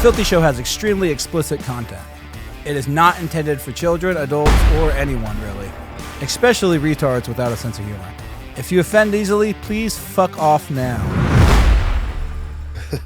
Filthy Show has extremely explicit content. It is not intended for children, adults, or anyone, really. Especially retards without a sense of humor. If you offend easily, please fuck off now.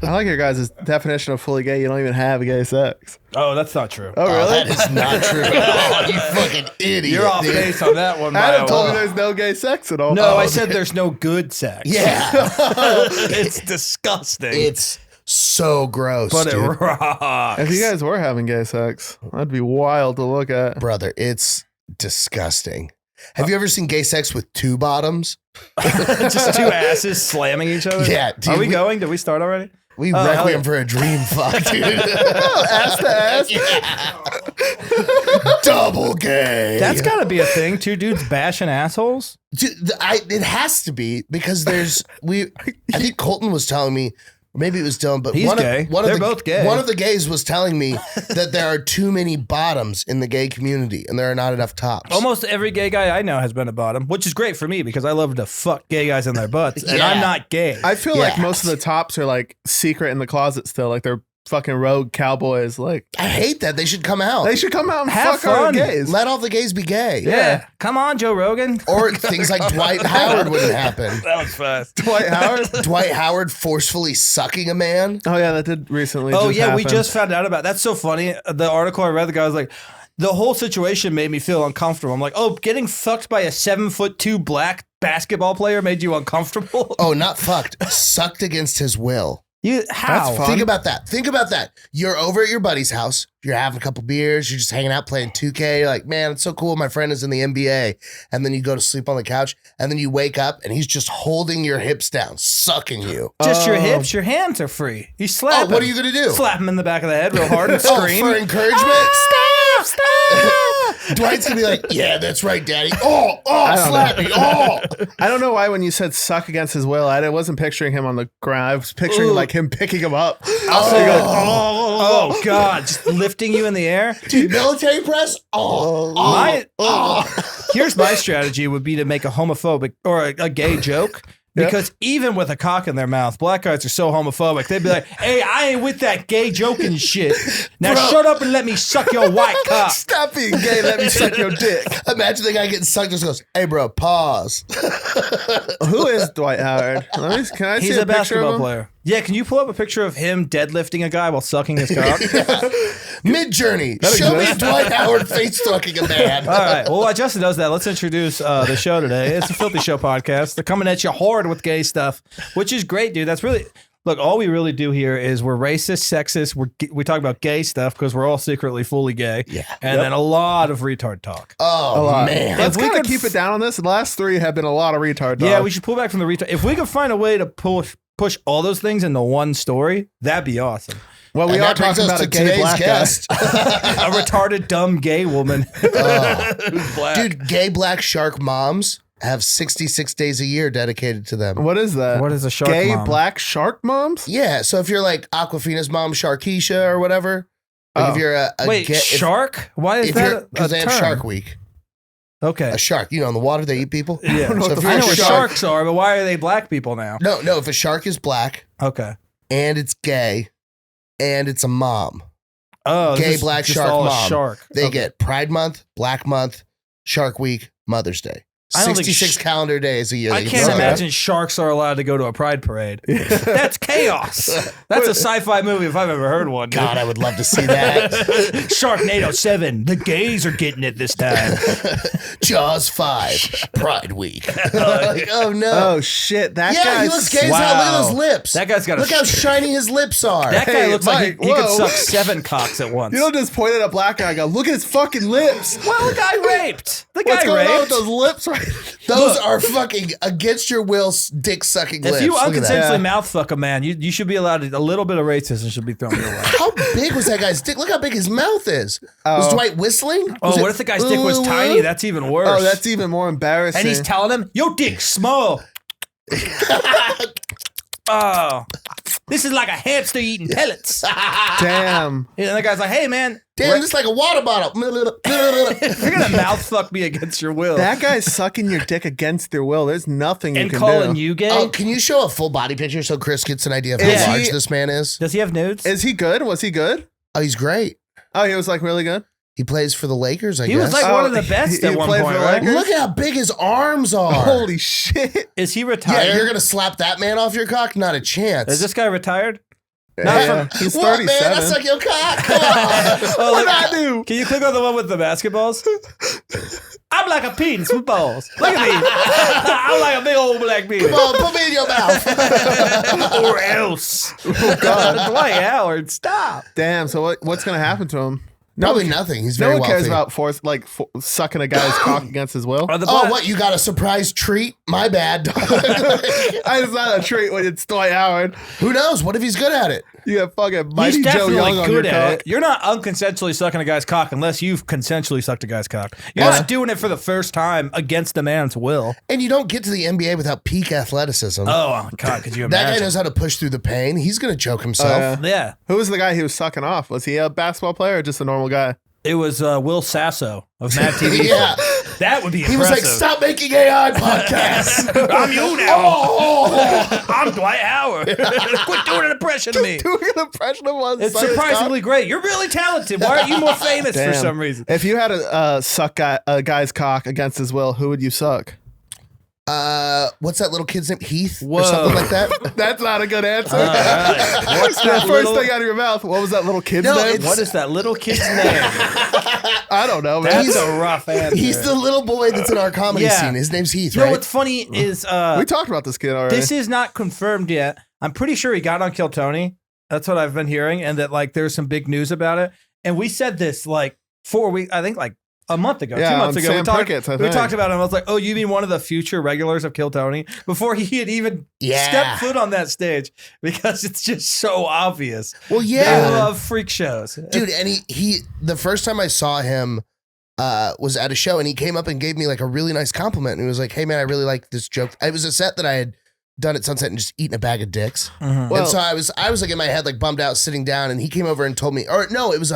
I like your guys' definition of fully gay. You don't even have gay sex. Oh, that's not true. Oh, really? That is not true. Oh, you fucking idiot. You're off base on that one. Adam told me there's no gay sex at all. No, I said there's no good sex. Yeah. It's disgusting. It's so gross, but dude. It rocks. If you guys were having gay sex, that'd be wild to look at. Brother, it's disgusting. Have you ever seen gay sex with two bottoms? Just two asses slamming each other? Yeah. Dude, Are we going? Did we start already? We requiem for a dream fuck, dude. Ass to ass? Yeah. Double gay. That's got to be a thing. Two dudes bashing assholes? Dude, it has to be because I think Colton was telling me, or maybe it was Dylan, but He's gay. They're both gay. One of the gays was telling me that there are too many bottoms in the gay community and there are not enough tops. Almost every gay guy I know has been a bottom, which is great for me because I love to fuck gay guys in their butts, and I'm not gay. I feel like most of the tops are like secret in the closet still. Like they're fucking rogue cowboys. Like I hate that. They should come out. They should come out and Have fuck our fun. gays. Let all the gays be gay. Yeah. Come on, Joe Rogan. Or things like Dwight Howard wouldn't happen. That was fast. Dwight Howard? Dwight Howard forcefully sucking a man. Oh, yeah, that did recently. Oh, just yeah, we happen. just found out about That's so funny. The article I read, the guy was like, the whole situation made me feel uncomfortable. I'm like, oh, getting fucked by a 7'2" black basketball player made you uncomfortable? Oh, not fucked. Sucked against his will. How? That's fun. Think about that. Think about that. You're over at your buddy's house. You're having a couple beers. You're just hanging out playing 2K. You're like, man, it's so cool. My friend is in the NBA. And then you go to sleep on the couch. And then you wake up and he's just holding your hips down, sucking you. Just your hips, your hands are free. You slap him. What are you going to do? Slap him in the back of the head real hard and Oh, scream. for encouragement? Stop! Dwight's going to be like, yeah, that's right, daddy. Oh, slap me. Oh. I don't know why when you said suck against his will, I wasn't picturing him on the ground. I was picturing like him picking him up. Oh, God. Just lifting you in the air? Dude, military press? Here's my strategy would be to make a homophobic or a gay joke. Because even with a cock in their mouth, black guys are so homophobic. They'd be like, hey, I ain't with that gay joking shit. Now shut up and let me suck your white cock. Stop being gay. Let me suck your dick. Imagine the guy getting sucked just goes, hey, bro, pause. Who is Dwight Howard? Can I see He's a a picture of basketball him? player. Yeah, can you pull up a picture of him deadlifting a guy while sucking his cock? Mid-journey. Show me Dwight Howard face-fucking a man. All right. Well, while Justin does that, let's introduce the show today. It's a Filthy Show podcast. They're coming at you hard with gay stuff, which is great, dude. That's really... Look, all we really do here is we're racist, sexist. We talk about gay stuff because we're all secretly fully gay. Yeah. And then a lot of retard talk. Oh, man. Let's kind of keep it down on this. The last three have been a lot of retard. Yeah, we should pull back from the retard. If we could find a way to push all those things into one story, that'd be awesome. Well, we are talking about a gay black guest. A retarded, dumb gay woman. Who's black. Dude, gay black shark moms have 66 days a year dedicated to them. What is that? What is a shark gay mom? black shark moms? Yeah, so if you're like Aquafina's mom, Sharkeisha or whatever, like if you're a shark? Why is that because they have term? Shark Week. Okay. A shark, in the water they eat people. Yeah. So if you're I know a what shark, sharks are, but why are they black people now? No, if a shark is black Okay. and it's gay and it's a mom, Oh, gay this is black just shark all a mom, shark. they Okay. get Pride Month, Black Month, Shark Week, Mother's Day. I don't think 66 calendar days a year. I they can't get imagine sharks are allowed to go to a pride parade. That's chaos. That's a sci-fi movie if I've ever heard one. Dude. God, I would love to see that. Sharknado 7. The gays are getting it this time. Jaws 5, Pride Week. Like, oh no. Oh shit! That Yeah, guy he looks gay as hell. Look at those lips. That guy's got a Look how shiny his lips are. That guy Hey, looks Mike, like he could whoa. suck 7 cocks at once. You don't just point at a black guy and go, look at his fucking lips. Well, the guy raped. The What's guy going on with raped. those lips right Those are fucking against your will dick sucking lips. If you Look at that. unconsensually mouth fuck a man, you should be allowed to, a little bit of racism should be thrown your way. How big was that guy's dick? Look how big his mouth is. Was Dwight whistling? Oh, what if the guy's dick was tiny? That's even worse. Oh, that's even more embarrassing. and he's telling him, "Your dick's small." Oh, this is like a hamster eating pellets. Damn. And the guy's like, hey, man. Damn, this is like a water bottle. You're going to mouth fuck me against your will. That guy's sucking your dick against their will. There's nothing you and can calling do. you gay? Oh, can you show a full body picture so Chris gets an idea of how Is large he- this man is? Does he have nudes? Is he good? Was he good? Oh, he's great. Oh, he was like really good? He plays for the Lakers, I He guess. was like one of the best he at one played point, for the right? Lakers? Look at how big his arms are. Holy shit. Is he Yeah, retired? you're gonna slap that man off your cock? Not a chance. Is this guy retired? Yeah. He's what, 37. man? That's like your cock. Come on. Oh, What look- did I do? Can you click on the one with the basketballs? I'm like a penis with balls. Look at me. I'm like a big old black penis. Come on, put me in your mouth. Or else. Oh, God. Dwight Howard, stop. Damn. So what's going to happen to him? Probably nothing. He's No very one cares wealthy. about sucking a guy's cock against his will. Are the Oh, black- what? You got a surprise treat? My bad. It's not a treat when it's Dwight Howard. Who knows? What if he's good at it? You have fucking Mighty He's Joe definitely Young on your good at cock. it. You're not unconsensually sucking a guy's cock unless you've consensually sucked a guy's cock. You're not doing it for the first time against a man's will. And you don't get to the NBA without peak athleticism. Oh, God, could you that guy imagine? knows how to push through the pain. He's going to choke himself. Yeah. Who was the guy he was sucking off? Was he a basketball player or just a normal guy? It was Will Sasso of Mad TV. Yeah. That would be He impressive. was like, stop making AI podcasts. I'm you now. I'm Dwight Howard. Quit doing an impression of me. Doing an impression of one. It's sucking his surprisingly great. You're really talented. Why aren't you more famous cock? for Damn. some reason? If you had to suck a guy's cock against his will, who would you suck? What's that little kid's name? Heath Whoa. or something like that? That's not a good answer. All right. What's the that first little, thing out of your mouth. What was that little kid's No, name? it's- what is that little kid's name? I don't know, man. That's a rough answer. He's the little boy that's in our comedy Yeah. scene. His name's Heath, You know right? what's funny is we talked about this kid already. this is not confirmed yet. I'm pretty sure he got on Kill Tony. That's what I've been hearing, and that like there's some big news about it. And we said this like 4 weeks, I think like a month ago, Yeah, 2 months on ago. Sam Pickett's, I we think. talked about him. I was like, oh, you mean one of the future regulars of Kill Tony? Before he had even Yeah. stepped foot on that stage, because it's just so obvious. Well, They yeah. love freak shows. Dude, and he the first time I saw him was at a show, and he came up and gave me like a really nice compliment. And he was like, hey, man, I really like this joke. It was a set that I had done at Sunset and just eaten a bag of dicks. Mhm. Well- and so I was like in my head, like bummed out, sitting down, and he came over and told me, or no, it was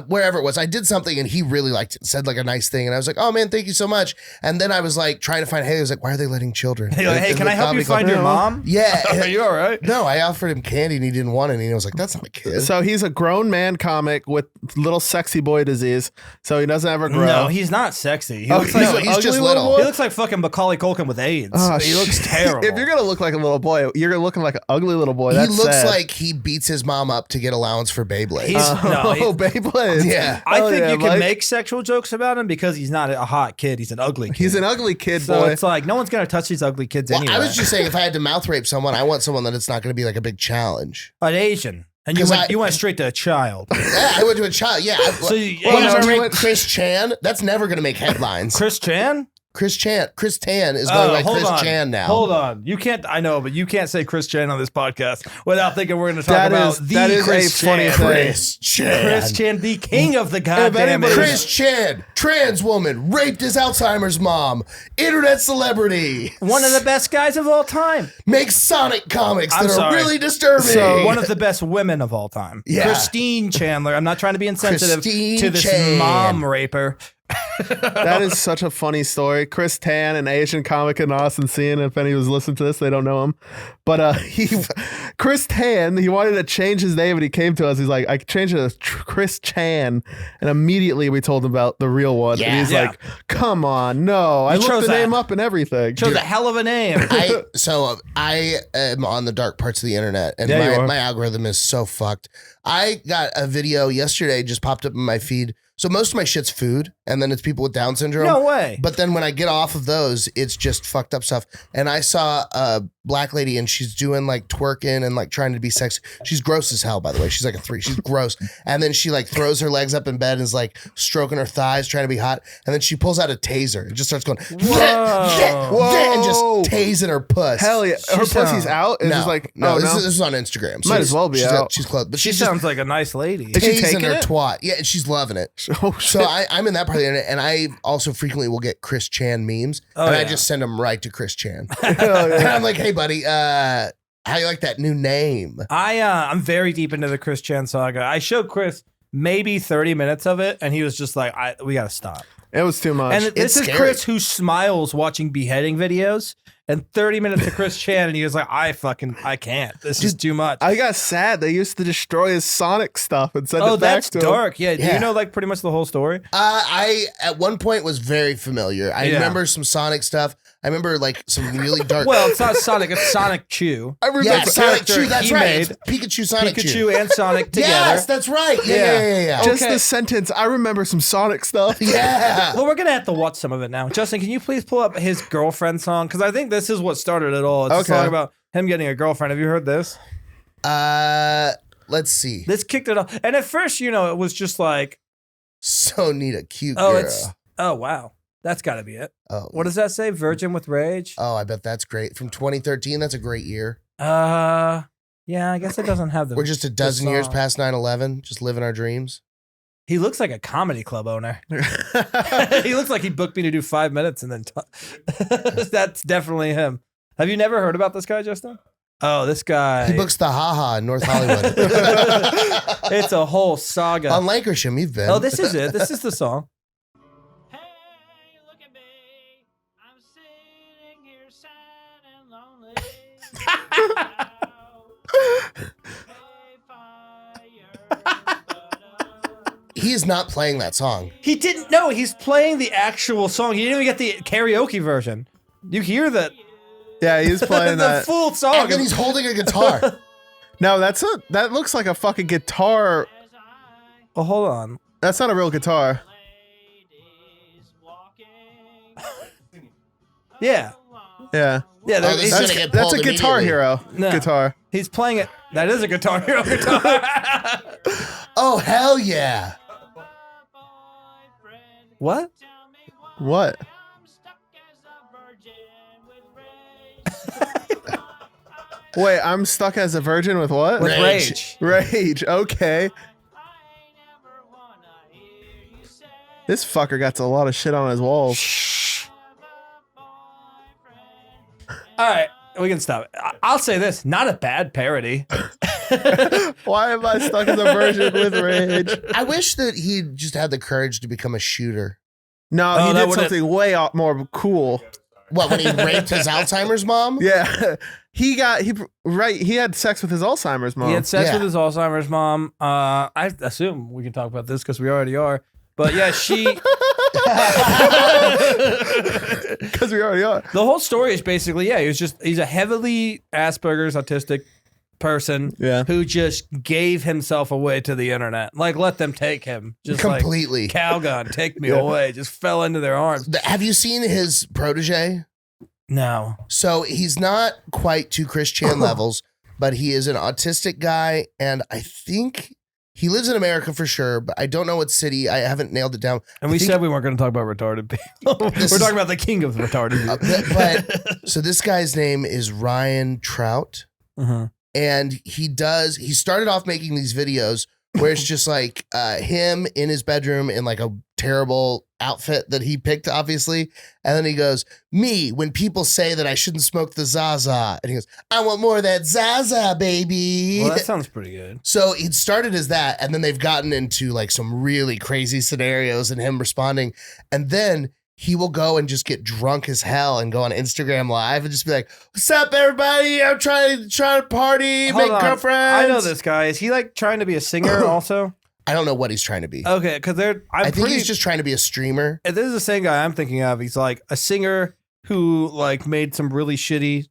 wherever it was, I did something and he really liked it, said like a nice thing, and I was like, oh man, thank you so much. And then I was like trying to find, hey, I was like, why are they letting children? You're like, hey, can I help you find your mom? Yeah. Are you all right? No, I offered him candy and he didn't want any. And I was like, that's not a kid. So he's a grown man comic with little sexy boy disease. So he doesn't ever grow. No, he's not sexy. He Oh, looks he's like no, an he's just ugly little little. boy? he looks like fucking Macaulay Culkin with AIDS. Oh, He looks shit. terrible. If you're gonna look like a little boy, you're looking like an ugly little boy. He That's looks sad. like he beats his mom up to get allowance for Beyblade. He's- no, he- oh, Beyblade. Yeah. I Hell think yeah, you can Mike. make sexual jokes about him because he's not a hot kid. He's an ugly kid. He's an ugly kid, so boy. it's like no one's gonna touch these ugly kids Well, anyway. I was just saying, if I had to mouth rape someone, I want someone that it's not going to be like a big challenge. an Asian, and 'Cause you went straight to a child. Yeah, I went to a child. Yeah. So you- Well, you if I never rape went- Chris Chan, that's never going to make headlines. Chris Chan. Chris Tan is going by hold Chris on. Chan now. Hold on. You can't. I know, but you can't say Chris Chan on this podcast without thinking we're going to talk That about is- the that is Chris a funny Chan. thing. Chris Chan. Chris Chan, the king of the goddamn. anybody- Chris Chan, trans woman, raped his Alzheimer's mom, internet celebrity, one of the best guys of all time. makes Sonic comics I'm that are sorry. really disturbing. So, One of the best women of all time. Yeah. Christine Chandler. I'm not trying to be insensitive Christine to this Chan. mom raper. That is such a funny story. Chris Tan, an Asian comic in Austin, scene. If any was listening to this, they don't know him. But Chris Tan, he wanted to change his name, and he came to us. He's like, I changed it to Chris Chan, and immediately we told him about the real one. And he's Yeah. like, come on, no, I looked chose the that. name up and everything. Chose a hell of a name. I am on the dark parts of the internet, and Yeah, you are. my algorithm is so fucked. I got a video yesterday just popped up in my feed. So most of my shit's food, and then it's people with Down syndrome. No way. But then when I get off of those, it's just fucked up stuff. And I saw a black lady, and she's doing like twerking and like trying to be sexy. She's gross as hell, by the way. She's like a 3. She's gross. And then she like throws her legs up in bed and is like stroking her thighs, trying to be hot. And then she pulls out a taser and just starts going, and just tasing her puss. Hell yeah. Her pussy's out. It's No, just like, no, oh, this no. is on Instagram. So Might as well be she's out. she's close, but She she's just sounds like a nice lady. Is she tasing taking her it? twat. Yeah, and she's loving it. Oh, shit. So I'm in that part of the internet, and I also frequently will get Chris Chan memes, and I yeah. just send them right to Chris Chan. Hell yeah. And I'm like, hey, buddy. How you like that new name? I'm very deep into the Chris Chan saga. I showed Chris maybe 30 minutes of it, and he was just like, "We got to stop." It was too much. And this is scary. Chris who smiles watching beheading videos, and 30 minutes of Chris Chan, and he was like, I can't. This is too much. I got sad. They used to destroy his Sonic stuff and send it back that's to him. dark. Yeah. Do you know like pretty much the whole story? I at one point was very familiar. I Yeah. remember some Sonic stuff. I remember like some really dark. Well, it's not Sonic. It's Sonic Chew. I remember yeah, Sonic character Chew. That's he right. made. It's Pikachu, Sonic Pikachu Chew. and Sonic together. Yes, that's right. Yeah. just Okay. the sentence. I remember some Sonic stuff. Yeah. Well, we're gonna have to watch some of it now. Justin, can you please pull up his girlfriend song? Because I think this is what started it all. It's a Okay. song about him getting a girlfriend. Have you heard this? Let's see. This kicked it off. And at first, it was just like, So need a cute oh, girl. oh wow, that's got to be it. Oh. What does that say? Virgin with Rage. Oh, I bet that's great. From 2013, that's a great year. Yeah, I guess it doesn't have the. We're just a dozen years song. past 9/11, just living our dreams. He looks like a comedy club owner. He looks like he booked me to do 5 minutes and then. That's definitely him. Have you never heard about this guy, Justin? Oh, this guy. He books the Haha in North Hollywood. It's a whole saga. On Lancashire, you've been. Oh, this is it. This is the song. Hey, look at me. I'm sitting here sad and lonely. He is not playing that song. He didn't know. He's playing the actual song. He didn't even get the karaoke version. You hear that? Yeah, he's playing the that. full song. And then he's holding a guitar. No, that looks like a fucking guitar. Oh, hold on. That's not a real guitar. Yeah. Yeah. Yeah, Oh, this is That's, gonna get that's a pulled Guitar immediately. Hero No. guitar. He's playing it. That is a Guitar Hero guitar. Oh, hell yeah. What? What? Wait, I'm stuck as a virgin with what? With Rage. Rage. Rage. Okay. This fucker got a lot of shit on his walls. Shh. All right, we can stop it. I'll say this: not a bad parody. Why am I stuck as a virgin with Rage? I wish that he just had the courage to become a shooter. No, Oh, he that did would've- something way more cool. What, when he raped his Alzheimer's mom? Yeah, he had sex with his Alzheimer's mom. He had sex Yeah. with his Alzheimer's mom. I assume we can talk about this because we already are. But yeah, she. Because we already are. The whole story is basically, yeah, he's a heavily Asperger's autistic person Yeah. who just gave himself away to the internet. Like, let them take him. Just Completely. like, Calgon, take me Yeah. away. Just fell into their arms. Have you seen his protege? No. So he's not quite to Chris Chan levels, but he is an autistic guy, and I think he lives in America for sure, but I don't know what city. I haven't nailed it down. And we I think- said we weren't going to talk about retarded people. We're This is- talking about the king of retarded people. but so this guy's name is Ryan Trout. Uh-huh. And he started off making these videos where it's just like him in his bedroom in like a terrible outfit that he picked, obviously. And then he goes, me, when people say that I shouldn't smoke the Zaza. And he goes, I want more of that Zaza, baby. Well, that sounds pretty good. So it started as that. And then they've gotten into like some really crazy scenarios and him responding. And then he will go and just get drunk as hell and go on Instagram Live and just be like, what's up, everybody? I'm trying to party, Hold make on. girlfriends. I know this guy. Is he like trying to be a singer also? I don't know what he's trying to be. Okay, because I think he's just trying to be a streamer. This is the same guy I'm thinking of. He's like a singer who like made some really shitty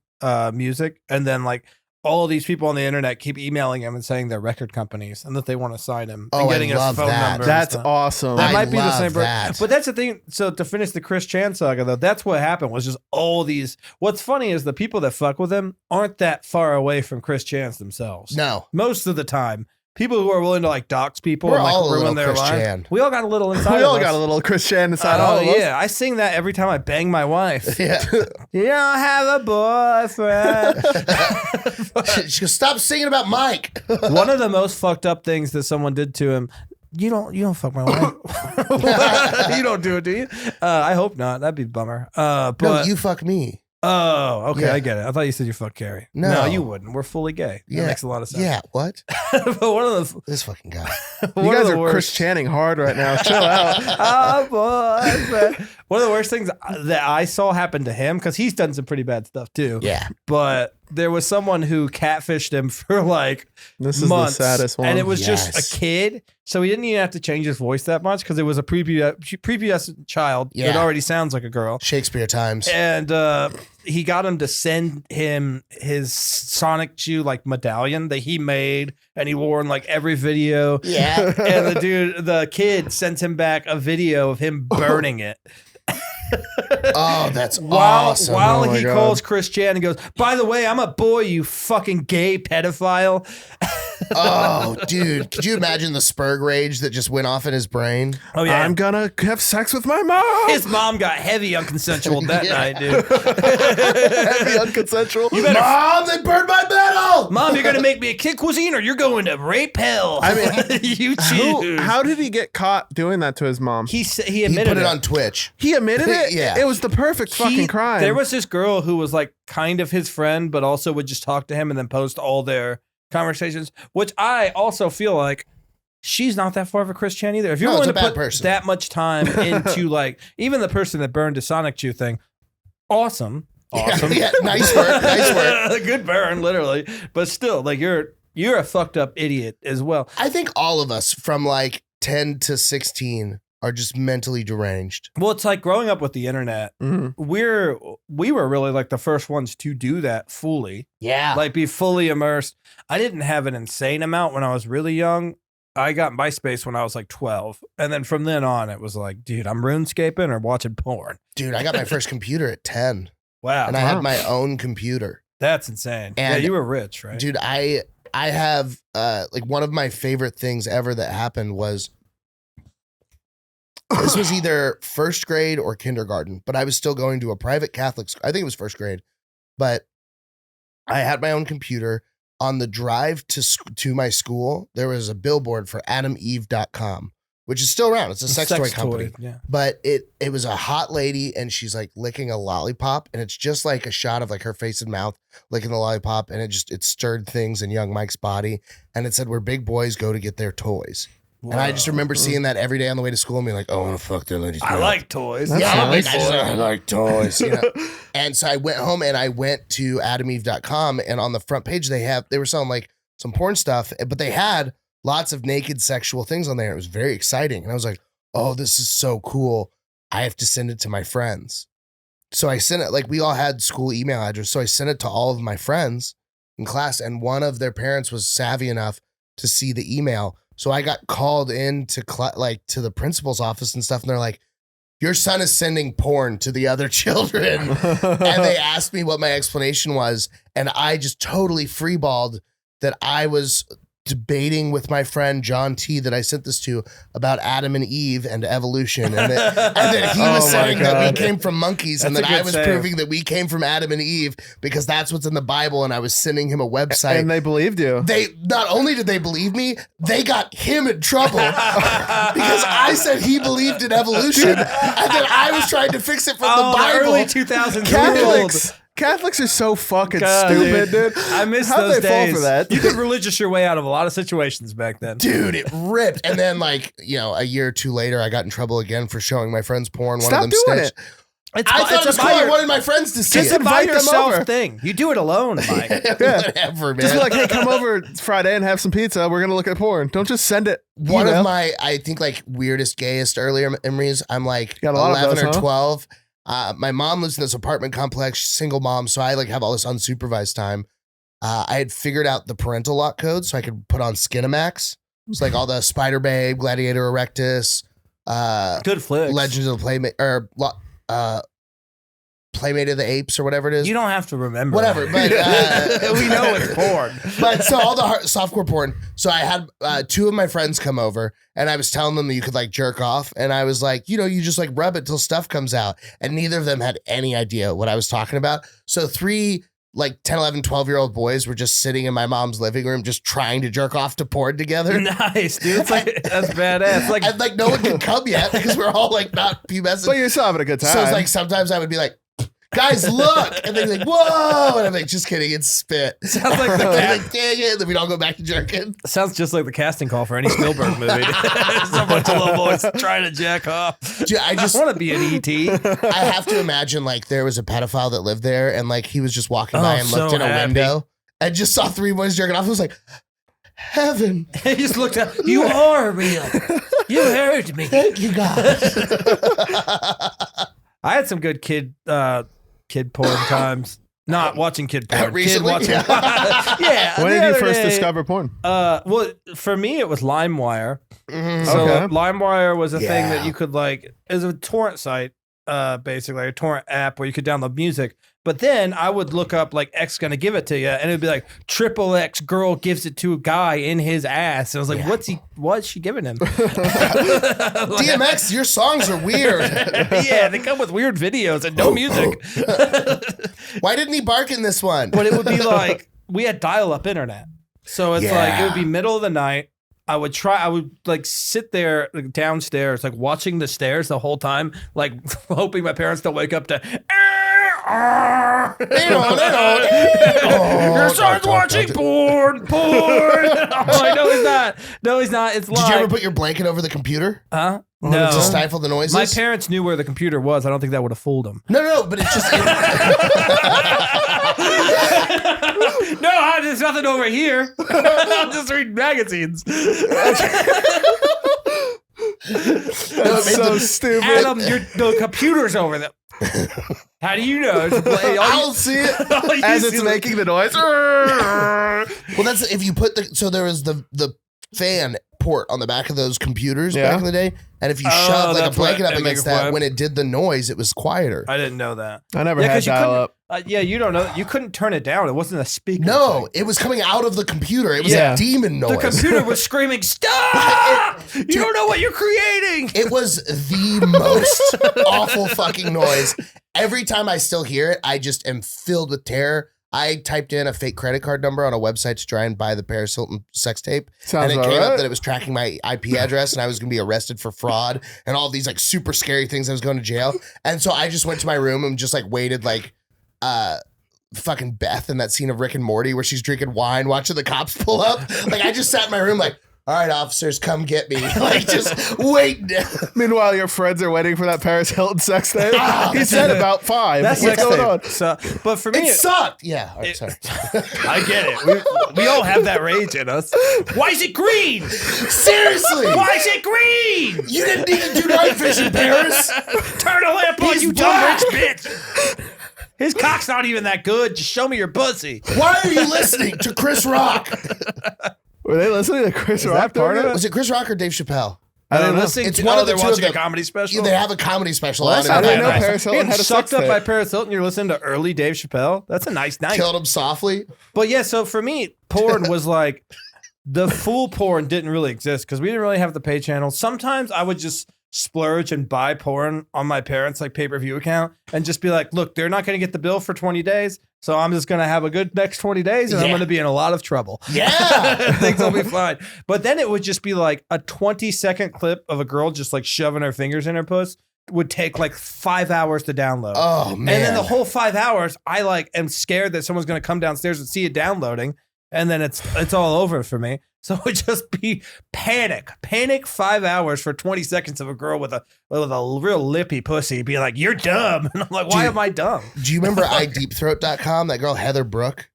music, and then like all of these people on the internet keep emailing him and saying they're record companies and that they want to sign him. Oh, and I getting his love phone that. number. and That's stuff. awesome. That I might be the love same person. that. But that's the thing. So to finish the Chris Chan saga, though, that's what happened was just all these. What's funny is the people that fuck with him aren't that far away from Chris Chan's themselves. No. Most of the time, people who are willing to like dox people We're and like all a ruin little their Chris lives. Chan. We all got a little inside. We all of got us. a little Christian inside all Oh of us. yeah, I sing that every time I bang my wife. Yeah. You don't have a boyfriend. She goes, stop singing about Mike. One of the most fucked up things that someone did to him. You don't fuck my wife. You don't do it, do you? I hope not. That'd be a bummer. No, But you fuck me. Oh, okay, Yeah. I get it. I thought you said you fuck Carrie. No. you wouldn't. We're fully gay. Yeah. That makes a lot of sense. Yeah, what? but one of the This fucking guy. You one guys of the are worst. Chris Channing hard right now. Chill out. Oh, boy, man. One of the worst things that I saw happen to him, because he's done some pretty bad stuff too. Yeah. But there was someone who catfished him for like This is months, the saddest one. and it was Yes. just a kid, so he didn't even have to change his voice that much because it was a prepubescent child that Yeah. already sounds like a girl. Shakespeare times. And he got him to send him his Sonic shoe like medallion that he made, and he wore in like every video. Yeah. And the kid sent him back a video of him burning it. Oh, that's While awesome. Oh my he God. calls Chris Chan and goes, "By the way, I'm a boy, you fucking gay pedophile." Oh, dude. Could you imagine the Spurg rage that just went off in his brain? Oh yeah, I'm gonna have sex with my mom. his mom got heavy unconsensual that Yeah. night, dude. Heavy unconsensual. Mom, they burned my metal! Mom, you're gonna make me a kid cuisine, or you're going to rape hell. I mean, you choose. How did he get caught doing that to his mom? he He admitted put it on Twitch. He admitted it. Yeah. It was the perfect fucking crime. There was this girl who was like kind of his friend, but also would just talk to him and then post all their conversations, which I also feel like she's not that far of a Chris Chan either. If you're No, it's willing a to bad put person. that much time into like even the person that burned the Sonic Chew thing, awesome. Awesome. Yeah, nice work. Nice work. Good burn, literally. But still, like you're a fucked up idiot as well. I think all of us from like 10 to 16 are just mentally deranged. Well, it's like growing up with the internet. Mhm. We were really like the first ones to do that fully. Yeah. Like be fully immersed. I didn't have an insane amount when I was really young. I got MySpace when I was like 12. And then from then on, it was like, dude, I'm RuneScaping or watching porn. Dude, I got my first computer at 10 Wow. and I had my own computer. That's insane. Yeah, And- you were rich, right? Dude, I have like one of my favorite things ever that happened was this was either first grade or kindergarten, but I was still going to a private Catholic school. I think it was first grade, but I had my own computer. On the drive to my school, there was a billboard for AdamEve.com, which is still around. It's a sex toy company. Yeah. But it was a hot lady and she's like licking a lollipop, and it's just like a shot of like her face and mouth licking the lollipop, and it stirred things in young Mike's body, and it said where big boys go to get their toys. And I just remember seeing that every day on the way to school and being like, oh, I want to fuck that lady's I mouth. like toys. That's Yeah, nice. I like toys. You know? And so I went home and I went to AdamEve.com, and on the front page they were selling like some porn stuff, but they had lots of naked sexual things on there. It was very exciting. And I was like, oh, this is so cool. I have to send it to my friends. So I sent it, like we all had school email address. So I sent it to all of my friends in class, and one of their parents was savvy enough to see the email. So I got called in to to the principal's office and stuff. And they're like, your son is sending porn to the other children. And they asked me what my explanation was. And I just totally freeballed that I was debating with my friend John T that I sent this to about Adam and Eve and evolution. And that he was Oh my saying that we God. came from monkeys, and That's that a I good was save. proving that we came from Adam and Eve because that's what's in the Bible. And I was sending him a website. and they believed you. They not only did they believe me, they got him in trouble because I said he believed in evolution, and then I was trying to fix it from Oh, the Bible. early 2000s. Catholics are so fucking God, stupid, dude. I miss How'd those they fall days. for that? You could religious your way out of a lot of situations back then. Dude, it ripped. And then, like, you know, a year or two later, I got in trouble again for showing my friends porn. One Stop of them doing snitched. It's, I thought it was cool. I wanted my friends to see It's it. a by invite them yourself over. thing. You do it alone, Mike. Whatever, man. Just be like, hey, come over Friday and have some pizza. We're gonna look at porn. Don't just send it. One email. of my, I think, like, weirdest, gayest earlier memories, I'm like got a lot of 11 those, or huh? 12. My mom lives in this apartment complex, single mom, so I like have all this unsupervised time. I had figured out the parental lock code so I could put on Skinamax. It's like all the Spider Babe, Gladiator Erectus, Good flick. Legends of the Playmate, or Playmate of the Apes, or whatever it is. You don't have to remember. Whatever, but we know it's porn. But so all the softcore porn. So I had two of my friends come over, and I was telling them that you could like jerk off, and I was like, you know, you just like rub it till stuff comes out, and neither of them had any idea what I was talking about. So three like 10, 11, 12-year-old boys were just sitting in my mom's living room just trying to jerk off to porn together. Nice, dude. It's like that's badass. Like And like no one could come yet because we're all like not pubescent. But you're still having a good time. So it's like sometimes I would be like, guys, look. And they're like, whoa. And I'm like, just kidding. It's spit. Sounds like the I'm like, dang it. Then we'd all go back to jerking. Sounds just like the casting call for any Spielberg movie. So much of little boys trying to jack off. Dude, I just want to be an ET. I have to imagine like there was a pedophile that lived there and like he was just walking by and looked in a window and just saw three boys jerking off. He was like, heaven. He just looked up. You are real. You heard me. Thank you, God. I had some good kid porn times. Not watching kid porn. Recently? Kid watching. Yeah. When the did you other first day, discover porn? Well, for me, it was LimeWire. Mhm. So Okay. LimeWire was a thing Yeah. that you could like, it was a torrent site, basically a torrent app where you could download music. But then I would look up like X gonna give it to you, and it'd be like XXX girl gives it to a guy in his ass. And I was like, what's she giving him? DMX, your songs are weird. Yeah, they come with weird videos and no music. Why didn't he bark in this one? But it would be like we had dial-up internet, so it's like it would be middle of the night. I would like sit there like, downstairs, like watching the stairs the whole time, like hoping my parents don't wake up to. Your son's watching porn. I'm like, no, he's not. No, he's not. It's live. Did you ever put your blanket over the computer Huh? to No. stifle the noises? My parents knew where the computer was. I don't think that would have fooled them. No, but it's just. No, there's nothing over here. I'll just read magazines. That's so stupid. Adam, the computer's over there. How do you know? I'll see it. As it's making the noise. Well, that's if you put so there was the fan port on the back of those computers back in the day, and if you shove like a that's blanket what- up and make against it that, quiet. when it did the noise, it was quieter. I didn't know that. I never had 'cause you couldn't- dial up. Yeah, you don't know. You couldn't turn it down. It wasn't a speaker. No, it was coming out of the computer. It was Yeah. a demon noise. The computer was screaming, "Stop! You don't know what you're creating." It was the most awful fucking noise. Every time I still hear it, I just am filled with terror. I typed in a fake credit card number on a website to try and buy the Paris Hilton sex tape. Sounds and it about came up right. that it was tracking my IP address and I was going to be arrested for fraud and all these like super scary things. I was going to jail. And so I just went to my room and just like waited like, fucking Beth in that scene of Rick and Morty where she's drinking wine, watching the cops pull up. Like I just sat in my room like, all right, officers, come get me. Like just wait. Meanwhile, your friends are waiting for that Paris Hilton sex tape. Ah, He said about 5. That's What's sex going tape. on? So, but for me, It sucked. Yeah. All right, It- sorry. I get it. We all have that rage in us. Why is it green? Seriously. Why is it green? You didn't need to do night vision, Paris. Turn a lamp on, He's you dumb black. rich bitch. His cock's not even that good. Just show me your pussy. Why are you listening to Chris Rock? Were they listening to Chris that Rock? part of during it? Was it Chris Rock or Dave Chappelle? I don't know. Listening It's to, one of the they're two of watching a them. comedy special. Yeah, they have a comedy special Well, on that's it. I not didn't bad. know Nice. Paris Hilton Getting had a sucked sex up by tape. Paris Hilton. You're listening to early Dave Chappelle. That's a nice night. Killed him softly. But yeah, so for me, porn was like the full porn didn't really exist because we didn't really have the pay channel. Sometimes I would just splurge and buy porn on my parents' like pay-per-view account and just be like, look, they're not going to get the bill for 20 days. So I'm just going to have a good next 20 days and I'm Yeah. going to be in a lot of trouble. Yeah. Things will be fine. But then it would just be like a 20-second clip of a girl just like shoving her fingers in her puss would take like 5 hours to download. Oh man. And then the whole 5 hours, I like am scared that someone's going to come downstairs and see it downloading, and then it's all over for me. So it would just be panic 5 hours for 20 seconds of a girl with a real lippy pussy being like, "You're dumb," and I'm like, "Why Dude. am I dumb?" Do you remember iDeepthroat.com? That girl Heather Brooke.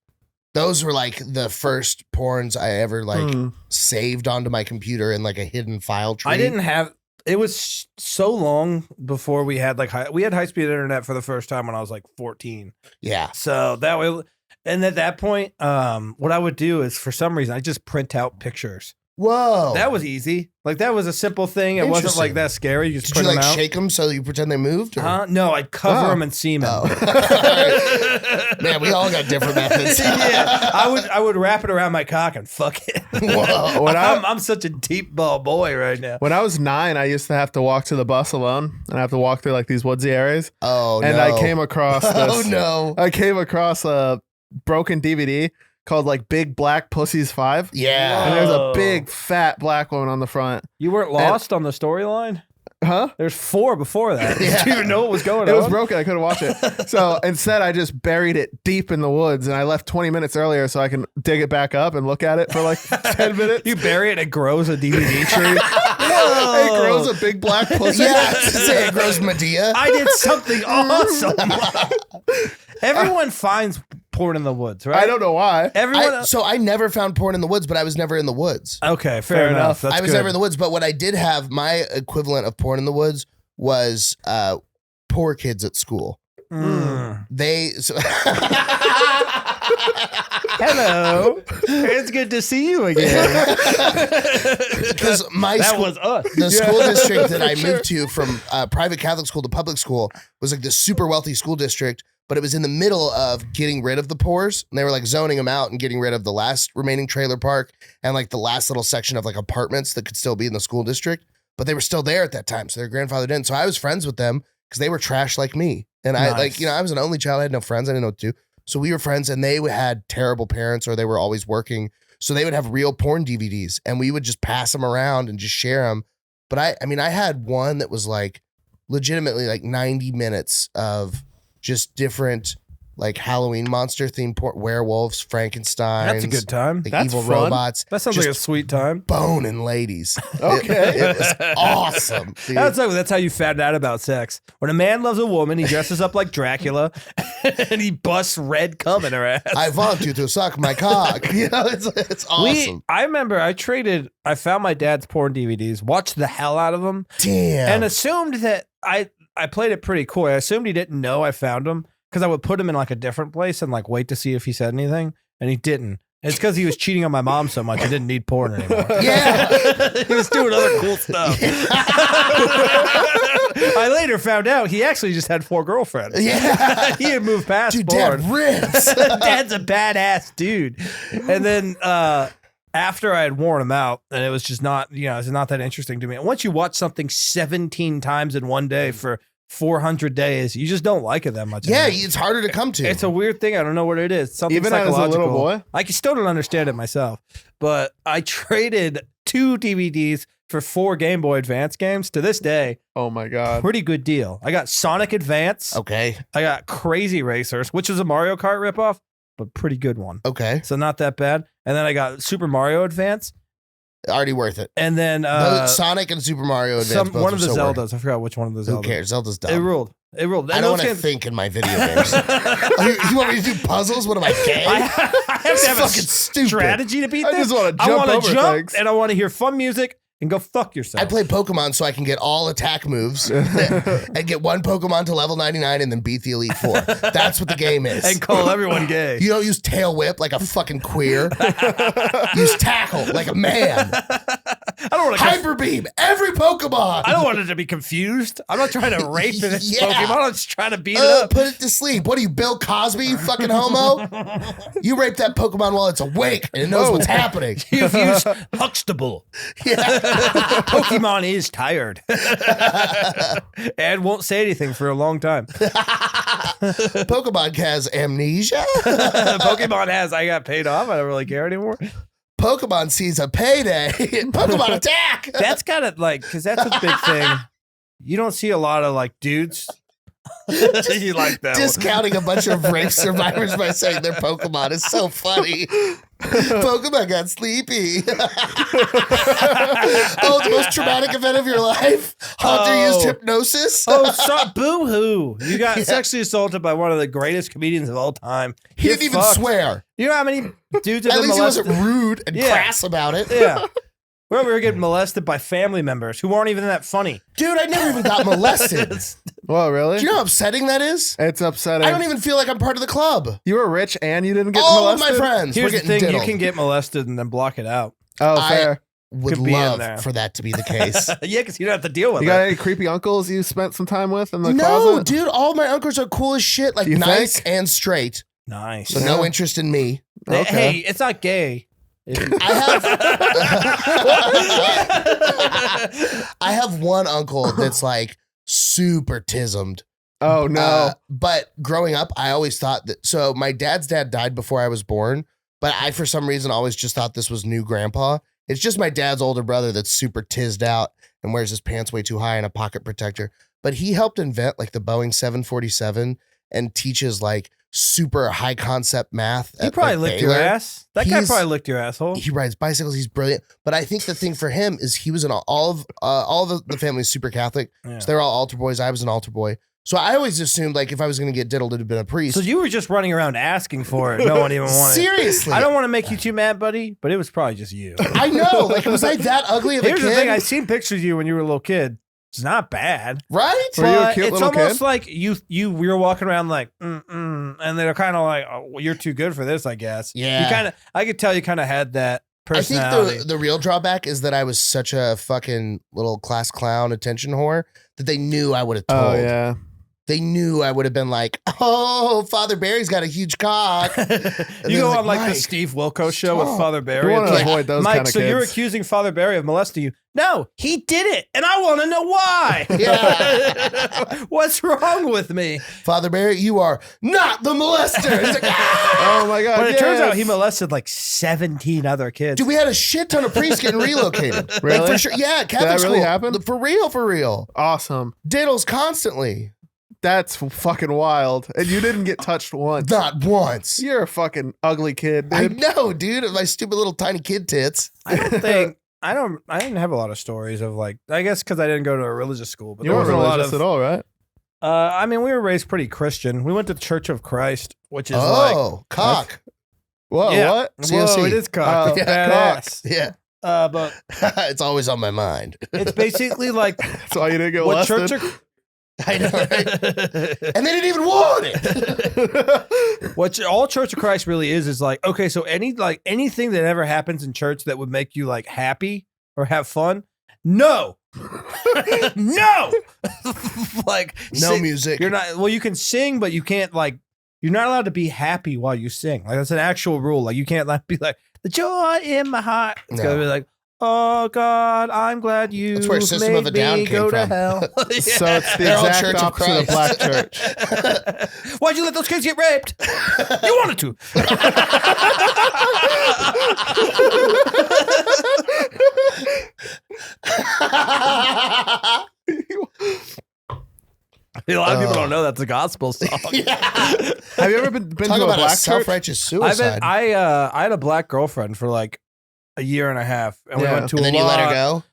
Those were like the first porns I ever like saved onto my computer in like a hidden file tree. I didn't have. It was so long before we had like we had high speed internet for the first time when I was like 14. Yeah. So that way, and at that point, what I would do is for some reason I just print out pictures. Whoa. That was easy. Like that was a simple thing. It wasn't like Interesting. that scary. You just Did you print like them out. shake them so you pretend they moved? Or? Huh? No, I'd cover Oh. them in semen. Oh. Man, we all got different methods. Yeah, I would wrap it around my cock and fuck it. Whoa. When I'm such a deep ball boy right now. When I was 9, I used to have to walk to the bus alone, and I have to walk through like these woodsy areas. Oh, And no. I came across this. Oh, no. I came across a broken DVD called like Big Black Pussies 5. Yeah. And there's a Whoa. big fat black woman on the front. You weren't lost on the storyline? Huh? There's 4 before that. Yeah. Do you even know what was going It on? was broken. I couldn't watch it. So instead, I just buried it deep in the woods, and I left 20 minutes earlier so I can dig it back up and look at it for like 10 minutes. You bury it and it grows a DVD tree. It grows a big black pussy. Yeah, say it grows Medea. I did something awesome. Everyone finds porn in the woods, right? I don't know why. Everyone. So I never found porn in the woods, but I was never in the woods. Okay, fair Fair enough. enough. That's I was good. never in the woods, but what I did have, my equivalent of porn in the woods was poor kids at school. Mm. Hello. It's good to see you again. Because That was us. the school district that I moved to from private Catholic school to public school was like this super wealthy school district, but it was in the middle of getting rid of the poors, and they were like zoning them out and getting rid of the last remaining trailer park and like the last little section of like apartments that could still be in the school district, but they were still there at that time, so their grandfather didn't. So I was friends with them because they were trash like me, and I Nice. I was an only child, I had no friends, I didn't know what to do. So we were friends, and they had terrible parents or they were always working. So they would have real porn DVDs, and we would just pass them around and just share them. But I had one that was like legitimately like 90 minutes of just different like Halloween monster themed porn, werewolves, Frankenstein. That's a good time. Like That's evil fun. robots. That sounds just like a sweet time. boning ladies. Okay. It was awesome. Dude. That's how you found out about sex. When a man loves a woman, he dresses up like Dracula and he busts red cum in her ass. I want you to suck my cock. You know, it's awesome. I remember I found my dad's porn DVDs, watched the hell out of them, Damn. and assumed that I played it pretty cool. I assumed he didn't know I found them because I would put him in like a different place and like wait to see if he said anything, and he didn't. It's because he was cheating on my mom so much I didn't need porn anymore. Yeah. He was doing other cool stuff. I later found out he actually just had 4 girlfriends. Yeah. He had moved past Dude, porn. Dad rips. Dad's a badass dude. And then after I had worn him out, and it was just not, it's not that interesting to me. And once you watch something 17 times in one day for 400 days, you just don't like it that much. Yeah, anymore. it's harder to come to. It's a weird thing. I don't know what it is. Something Even as a psychological. little boy? I still don't understand it myself. But I traded 2 DVDs for 4 Game Boy Advance games. To this day, Oh my God. pretty good deal. I got Sonic Advance. Okay. I got Crazy Racers, which is a Mario Kart ripoff, but pretty good one. Okay. So not that bad. And then I got Super Mario Advance. Already worth it. And then Both Sonic and Super Mario Advance. both one are of the so worth it. Zeldas. I forgot which one of the Zeldas. Who cares? Zelda's It dumb. ruled. It ruled. I And don't those want to games- think in my video games. You want me to do puzzles? What am I, gay? I have It's to have a fucking stupid. strategy to beat I this. just wanna I jump wanna over jump things. and I want to hear fun music and go fuck yourself. I play Pokemon so I can get all attack moves and get one Pokemon to level 99 and then beat the Elite Four. That's what the game is. and call everyone gay. You don't use tail whip like a fucking queer. Use tackle like a man. I don't want to. Hyper beam every Pokemon. I don't want it to be confused. I'm not trying to rape this Yeah. Pokemon. I'm just trying to beat it up. Put it to sleep. What are you, Bill Cosby, you fucking homo? You rape that Pokemon while it's awake and it knows what's happening. You've used Huxtable. Yeah. Pokemon is tired and won't say anything for a long time. Pokemon has amnesia. Pokemon has, I got paid off. I don't really care anymore. Pokemon sees a payday. Pokemon attack. That's kind of like, because that's a big thing. You don't see a lot of like dudes. You like that one. Discounting a bunch of rape survivors by saying they're Pokemon is so funny. Pokemon got sleepy. Oh, the most traumatic event of your life? Hunter used hypnosis? Boo-hoo. You got sexually assaulted by one of the greatest comedians of all time. He You're didn't even fucked. swear. You know how many dudes have At been least he molested? wasn't rude and Yeah. crass about it. Yeah. We were getting molested by family members who aren't even that funny. Dude, I never even got molested. Well, really? Do you know how upsetting that is? It's upsetting. I don't even feel like I'm part of the club. You were rich and you didn't get All molested? of my friends Here's were the getting thing, diddled. you can get molested and then block it out. Oh, I- fair. Would could be in love there. for that to be the case. Yeah, because you don't have to deal with You got it. any creepy uncles you spent some time with in the No, closet? dude, all my uncles are cool as shit, like You nice think? and straight. Nice. So no interest in me. Okay. Hey, it's not gay. I have one uncle that's like super tismed. Oh, no. But growing up, I always thought that. So my dad's dad died before I was born, but I, for some reason, always just thought this was new grandpa. It's just my dad's older brother that's super tizzed out. and wears his pants way too high and a pocket protector. But he helped invent like the Boeing 747 and teaches like super high concept math. He probably licked your ass. That guy probably licked your asshole. He rides bicycles. He's brilliant. But I think the thing for him is he was in all of the family is super Catholic. Yeah. So they're all altar boys. I was an altar boy. So I always assumed like if I was going to get diddled, it'd have been a priest. So you were just running around asking for it. No one even wanted. Seriously. I don't want to make you too mad, buddy, but it was probably just you. I know. Like, was I that ugly of a kid? Here's the thing. I've seen pictures of you when you were a little kid. It's not bad. Right? Were you a But cute it's little almost kid? like we were walking around like, and they're kind of like, oh, well, you're too good for this, I guess. Yeah. I could tell you kind of had that I think personality. the real drawback is that I was such a fucking little class clown attention whore that they knew I would have told. Oh yeah. They knew I would have been like, oh, Father Barry's got a huge cock. You they're go like, on like the "Mike, Steve Wilkos show with stop." Father Barry. You want It's to like, avoid those Mike, kind of so kids. you're accusing Father Barry of molesting you. No, he did it, and I want to know why. Yeah. What's wrong with me? Father Barry, you are not the molester. He's like, ah! Oh my god. But it turns out yes. he molested like 17 other kids. Dude, we had a shit ton of priests getting relocated. Really? Like, for sure. Yeah, Catholic that really school. happen? For real, for real. Awesome. Diddles constantly. That's fucking wild. And you didn't get touched once. Not once. You're a fucking ugly kid, I dude. know, dude. My stupid little tiny kid tits. I didn't have a lot of stories of like, I guess because I didn't go to a religious school, but You there weren't wasn't a lot religious of. at all, right? I mean, we were raised pretty Christian. We went to the Church of Christ, which is Oh, cock. Whoa, Yeah. what? like, whoa, COC. it is cock. Oh, It's yeah, badass. Yeah. But It's always on my mind. it's basically like That's why you didn't get what molested. Church of I know, right? And they didn't even want it. What all Church of Christ really is like, okay, so anything that ever happens in church that would make you like happy or have fun, no, no, like No music. You're not. Well, you can sing, but you can't like. You're not allowed to be happy while you sing. Like that's an actual rule. Like you can't like be like the joy in my heart. It's No. gotta be like, oh God, I'm glad you That's where System of made a Down me came go to from. hell. So it's the They're all exact Church of opposite of black Christ. church. Why'd you let those kids get raped? You wanted to. A lot of people don't know that's a gospel song. Have you ever been Talk to a about a black church? self-righteous suicide. I had a black girlfriend for like a year and a half, and we Yeah. went to and a then you lot. let her go.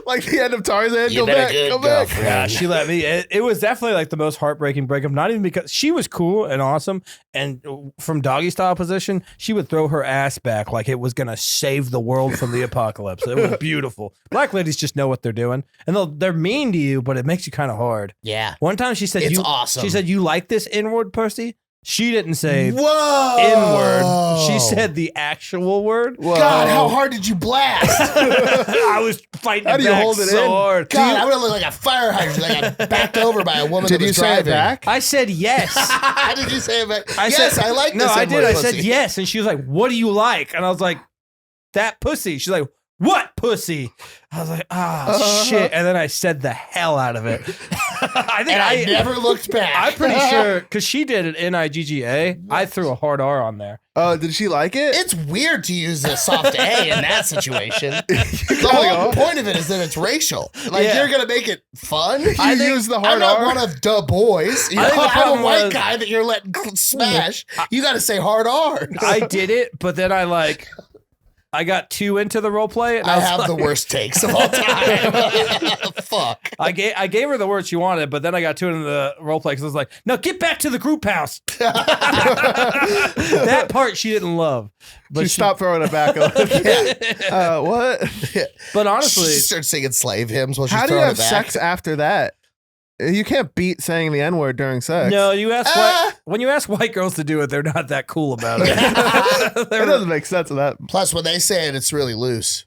Like the end of Tarzan. You Go been a back. good Go back. girlfriend. Yeah, she let me. It was definitely like the most heartbreaking breakup. Not even because she was cool and awesome, and from doggy style position, she would throw her ass back like it was gonna save the world from the apocalypse. It was beautiful. Black ladies just know what they're doing, and they're mean to you, but it makes you kind of hard. Yeah. One time she said, It's "You awesome. She said, "You like this inward pussy?" She didn't say Whoa. inward. She said the actual word. Whoa. God, how hard did you blast? I was fighting How do you back hold it so in? hard. God, I would have looked like a fire hydrant. Like I got backed over by a woman Did that you was say it driving. back? I said yes. How did you say it back? I yes, said, I like no, this. I did. inward I said pussy. yes. And she was like, what do you like? And I was like, that pussy. She's like, what pussy? I was like, shit. And then I said the hell out of it. I think And I never looked back. I'm pretty sure, because she did an N-I-G-G-A. I threw a hard R on there. Oh, did she like it? It's weird to use a soft A in that situation. The kinda whole go. point of it is that it's racial. Like Yeah. you're gonna make it fun. You I think- use the I'm hard not R? one of the boys. You I know, think the I'm a problem white was- guy that you're letting smash. You got to say hard R. I did it, but then I got too into the role play. And I was have like, the worst takes of all time. Fuck. I gave her the word she wanted, but then I got too into the role play because I was like, no, get back to the group house. That part she didn't love. But She stopped throwing it back on. What? But She honestly, starts singing slave hymns while she's How do you throwing have it back. sex after that? You can't beat saying the N-word during sex. no, you ask Ah. when you ask white girls to do it, they're not that cool about it. That doesn't make sense of that. Plus, when they say it, it's really loose.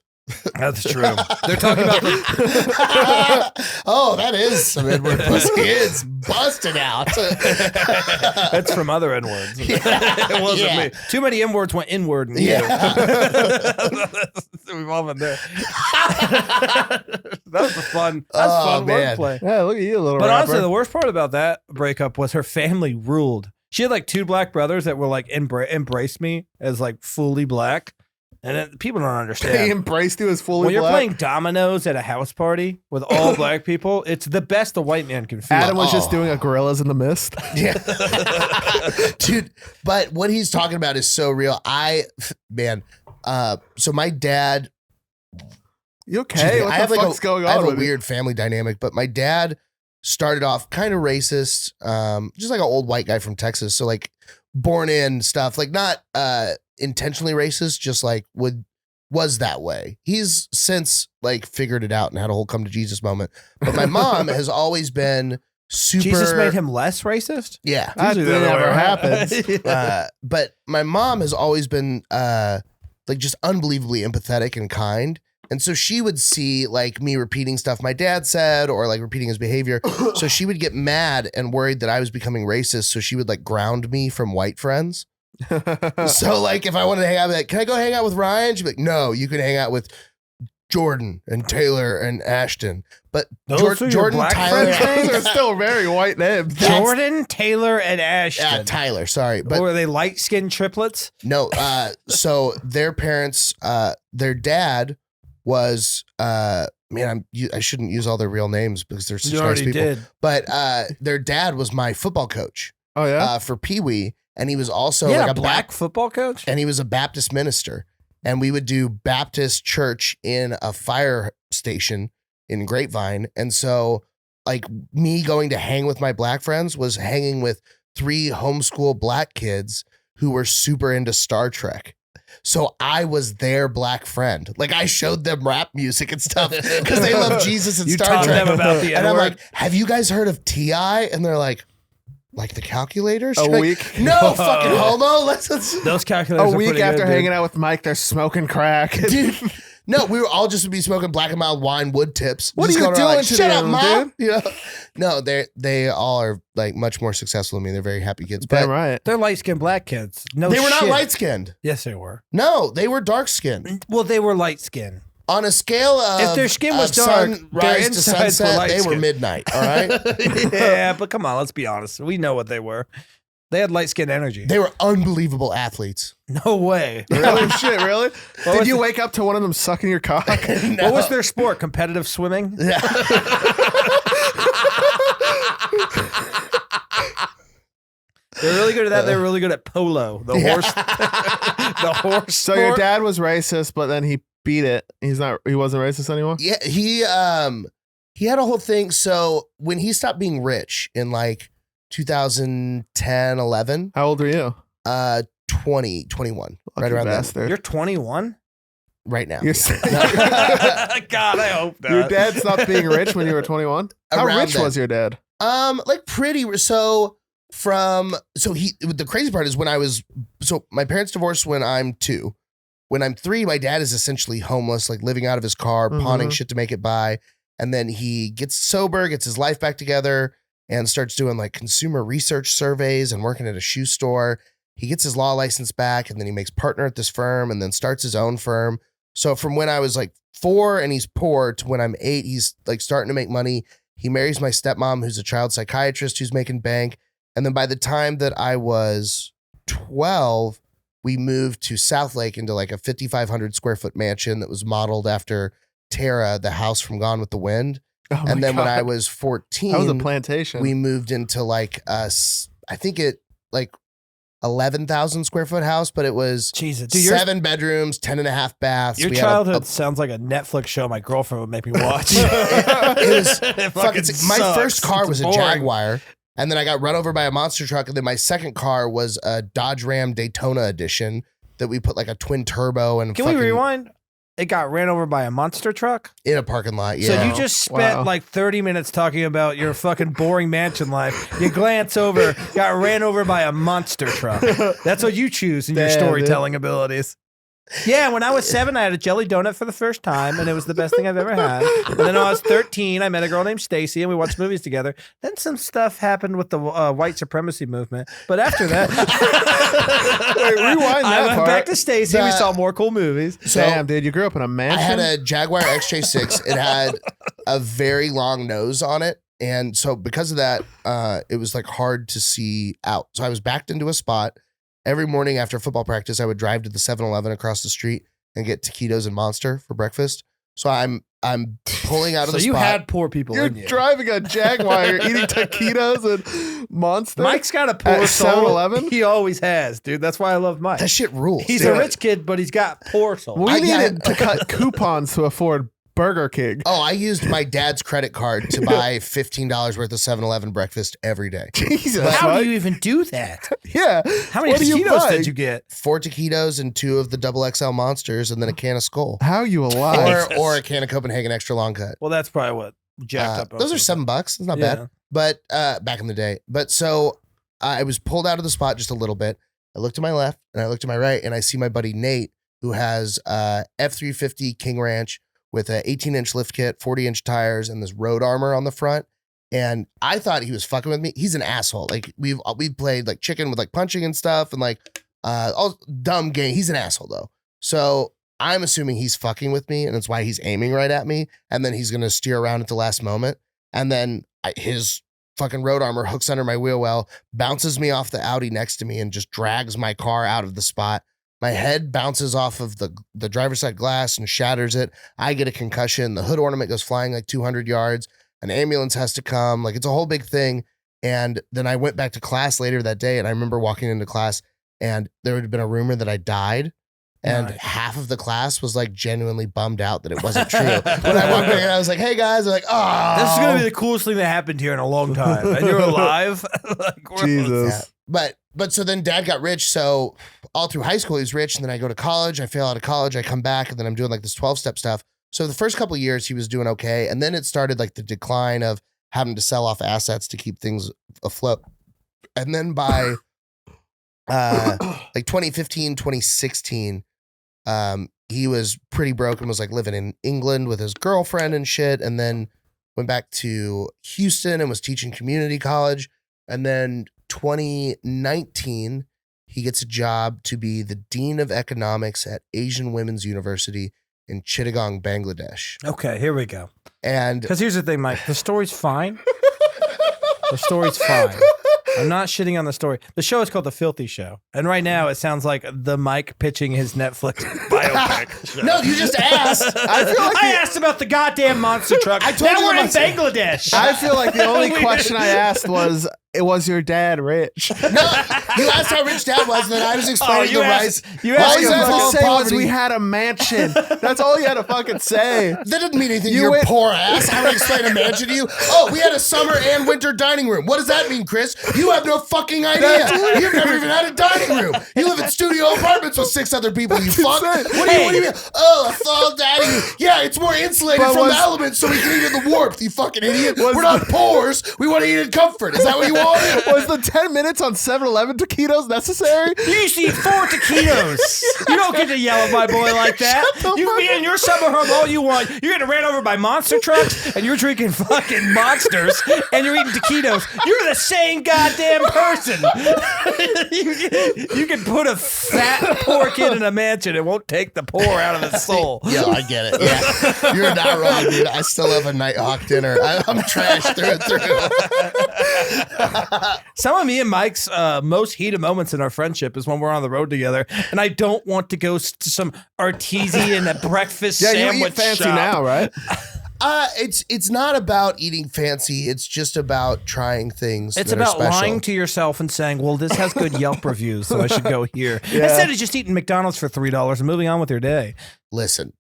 That's true. They're talking about the Oh, that is some Edward pussy. It's busted out. that's from other N words. It wasn't Yeah. me. Too many N words went inward. And We've all been there. That was a fun. That's Oh, fun man. wordplay. Yeah, look at you, little But rapper. honestly, the worst part about that breakup was her family ruled. She had like two black brothers that were like embraced me as like fully black, And people don't He understand. embraced you as fully When you're black. playing dominoes at a house party with all black people, it's the best a white man can feel. Adam was just Oh. doing a Gorillas in the Mist. Yeah. Dude, but what he's talking about is so real. So my dad, You okay? What I the have like fuck's going on? I have a with you? weird family dynamic, but my dad started off kind of racist, just like an old white guy from Texas. So like born in stuff, like not intentionally racist, just like was that way. He's since like figured it out and had a whole come to Jesus moment. But my mom has always been super. Jesus made him less racist? Yeah. That Usually the other never way around. happens. But my mom has always been like just unbelievably empathetic and kind. And so she would see like me repeating stuff my dad said or like repeating his behavior. So she would get mad and worried that I was becoming racist. So she would like ground me from white friends. So like if I wanted to hang out, I'd be like, can I go hang out with Ryan? She'd be like, no, you can hang out with Jordan and Taylor and Ashton. But Those are your Jordan, black Tyler, friends' Those are still very white names. Jordan, Taylor, and Ashton. yeah, Tyler, sorry. But Or were they light-skinned triplets? no, so their parents, their dad was, I shouldn't use all their real names because they're such You nice already people. did. But their dad was my football coach Oh yeah. for Pee Wee, and he was also Yeah, like a a black football coach? and he was a Baptist minister. And we would do Baptist church in a fire station in Grapevine. And so, like, me going to hang with my black friends was hanging with 3 homeschool black kids who were super into Star Trek. So I was their black friend. Like, I showed them rap music and stuff because they love Jesus and You Star taught Trek. them about the And I'm N-word? like, have you guys heard of T.I.? And they're like the calculators? A Like, week. no, fucking homo. Let's Those calculators A are week pretty after good, dude. hanging out with Mike, they're smoking crack. Dude, no, we were all just would be smoking black and mild wine wood tips. What Just are you going around doing like, to shut up, them, mom? dude? You know? No, they all are like much more successful than me. They're very happy kids. Damn But right. They're light-skinned black kids. No they were not shit. light skinned. Yes, they were. No, they were dark skinned. Well, they were light-skinned. On a scale of If their skin was of dark, their sunrise to insides were sunset, they were light-skinned. midnight. All right, Yeah, but come on, let's be honest. We know what they were. They had light-skinned energy. they were unbelievable athletes. No way. Really? Shit, really? Did was you the- wake up to one of them sucking your cock? No. What was their sport? Competitive swimming? Yeah. They're really good at that. They're really good at polo. The horse. The horse. So your sport. dad was racist, but then he beat it. He wasn't racist anymore? Yeah, he had a whole thing. So when he stopped being rich in like 2010, 11, How old are you? 20, 21, right Lucky around bastard. You're 21? right now. You're God, I hope not. Your dad stopped being rich when you were 21? How Around rich then. was your dad? Like pretty. So the crazy part is so my parents divorced when I'm 2. When I'm 3, my dad is essentially homeless, like living out of his car, pawning Mhm. shit to make it by. And then he gets sober, gets his life back together, and starts doing like consumer research surveys and working at a shoe store. He gets his law license back, and then he makes partner at this firm and then starts his own firm. So from when I was like 4 and he's poor to when I'm 8, he's like starting to make money. He marries my stepmom, who's a child psychiatrist who's making bank. And then by the time that I was 12, we moved to South Lake into like a 5,500 square foot mansion that was modeled after Tara, the house from Gone with the Wind. Oh my And then when God. I was 14, That was a plantation. we moved into like I think it like 11,000 square foot house, but it was Jesus. Dude, 7 bedrooms, 10 and a half baths. your We had a- childhood sounds like a Netflix show my girlfriend would make me watch. It was It fucking fucking my sucks. first car It's was a boring. Jaguar, and then I got run over by a monster truck, and then my second car was a Dodge Ram Daytona edition that we put like a twin turbo and Can we rewind? It got ran over by a monster truck. in a parking lot. Yeah. So you just spent Wow. like 30 minutes talking about your fucking boring mansion life. You glance over, got ran over by a monster truck. That's what you choose in your Damn, storytelling abilities. Yeah, when I was 7, I had a jelly donut for the first time, and it was the best thing I've ever had. And then when I was 13, I met a girl named Stacy, and we watched movies together. Then some stuff happened with the white supremacy movement. But after that, Wait, rewind I that went part. back to Stacy. We The- saw more cool movies. So Damn, dude, you grew up in a I mansion? had a Jaguar XJ6. It had a very long nose on it. And so because of that, it was like hard to see out. So I was backed into a spot. Every morning after football practice, I would drive to the 7-Eleven across the street, and get taquitos and Monster for breakfast. So I'm pulling out of So the you spot. had poor people You're in you. driving a Jaguar, you're eating taquitos and Monster. Mike's got a poor At soul. 7-Eleven? He always has, dude. That's why I love Mike. That shit rules. He's dude. a rich kid, but he's got poor soul. We I needed got- to cut coupons to afford Burger King. Oh, I used my dad's credit card to buy $15 worth of 7-Eleven breakfast every day. Jesus, How Mike. do you even do that? Yeah. How many What do you taquitos buy? did you get? 4 taquitos and 2 of the double XL Monsters and then a can of Skull. How are you alive? Or a can of Copenhagen extra long cut. Well, that's probably what jacked up. Those are $7. It's not Yeah. bad. But back in the day. But so I was pulled out of the spot just a little bit. I looked to my left and I looked to my right and I see my buddy Nate, who has F350 King Ranch with an 18-inch lift kit, 40-inch tires, and this road armor on the front. And I thought he was fucking with me. He's an asshole. Like we've played like chicken with like punching and stuff and like all dumb game. He's an asshole though. So I'm assuming he's fucking with me and that's why he's aiming right at me. And then he's gonna steer around at the last moment. And then his fucking road armor hooks under my wheel well, bounces me off the Audi next to me and just drags my car out of the spot. My head bounces off of the driver's side glass and shatters it. I get a concussion. The hood ornament goes flying like 200 yards. An ambulance has to come. Like it's a whole big thing. And then I went back to class later that day and I remember walking into class and there had been a rumor that I died. And Nice. half of the class was like genuinely bummed out that it wasn't true. When I walked in, I was like, "Hey guys," they're like, "Oh, This is gonna be the coolest thing that happened here in a long time, and you're alive. Like, we're- Jesus. Yeah. But so then dad got rich. So all through high school, he was rich. And then I go to college. I fail out of college. I come back and then I'm doing like this 12-step stuff. So the first couple of years he was doing okay. And then it started like the decline of having to sell off assets to keep things afloat. And then by like 2015, 2016, he was pretty broke and was like living in England with his girlfriend and shit. And then went back to Houston and was teaching community college. And then 2019, he gets a job to be the Dean of Economics at Asian Women's University in Chittagong, Bangladesh. Okay, here we go. And Because here's the thing, Mike. The story's fine. The story's fine. I'm not shitting on the story. The show is called The Filthy Show. And right now it sounds like the Mike pitching his Netflix biopic show. no, you just asked. I feel like I asked about the goddamn monster truck. I told now you we're in about- Bangladesh. I feel like the only question I asked was your dad rich? No, you asked how rich dad was, and then I was explaining you the asked- rise. you All asked you him had about to say was poverty. we had a mansion. That's all you had to fucking say. That didn't mean anything. You You went- poor ass. I would explain a mansion to you. Oh, we had a summer and winter dining room. What does that mean, Chris? You have no fucking idea. You've never even had a dining room. You live in studio apartments with 6 other people. You fuck. What do you mean? Oh, a fall dining room. Yeah, it's more insulated But from was- the elements, so we can eat in the warmth. You fucking idiot. We're not poors. We want to eat in comfort. Is that what you want? Was the 10 minutes on 7-Eleven taquitos necessary? You used to eat 4 taquitos. You don't get to yell at my boy like that. Shut the You fuck can be in your summer home all you want. You're getting ran over by monster trucks, and you're drinking fucking monsters, and you're eating taquitos. You're the same goddamn person. you can put a fat poor kid in a mansion. It won't take the poor out of his soul. Yeah, I get it. Yeah, you're not wrong, dude. I still have a Nighthawk dinner. I'm trash through and through. Some of me and Mike's most heated moments in our friendship is when we're on the road together, and I don't want to go to some artesian breakfast Yeah, sandwich you eat fancy shop. now, right? It's not about eating fancy. It's just about trying things. It's that are about special. lying to yourself and saying, well, this has good Yelp reviews, so I should go here. Instead of just eating McDonald's for $3 and moving on with your day. Listen,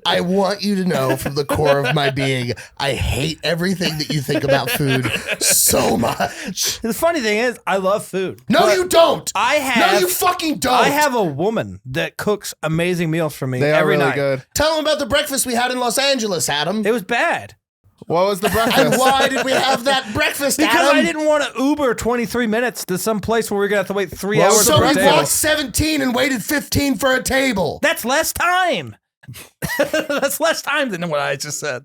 I want you to know from the core of my being, I hate everything that you think about food so much. The funny thing is, I love food. No, but you don't. I have. No, you fucking don't. I have a woman that cooks amazing meals for me They are every really night. good. Tell them about the breakfast we had in Los Angeles, Adam. It was bad. What was the And breakfast? why did we have that breakfast, Because Adam? I didn't want to Uber 23 minutes to some place where we're going to have to wait 3 hours So for a we table. walked 17 and waited 15 for a table. That's less time. That's less time than what I just said.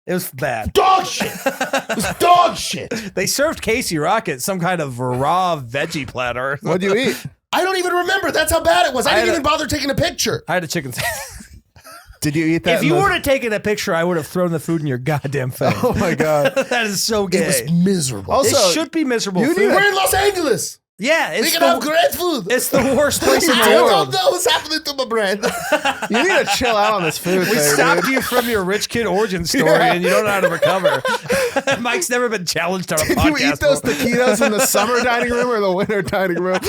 It was bad. Dog shit. It was dog shit. They served Casey Rocket some kind of raw veggie platter. What'd you eat? I don't even remember. That's how bad it was. I I didn't had even bother taking a picture. I had a chicken sandwich. Did you eat that? If you would have taken a picture, I would have thrown the food in your goddamn face. Oh my god! That is so It gay. was miserable. Also, it should be miserable you food. We're in Los Angeles. Yeah, We it's can have the, great food. it's the worst place in the I don't world. know what's happening to my brain. You need to chill out on this food We thing, stopped dude. you from your rich kid origin story, and you don't know how to recover. Mike's never been challenged on a Do podcast. you eat those before. taquitos in the summer dining room or the winter dining room?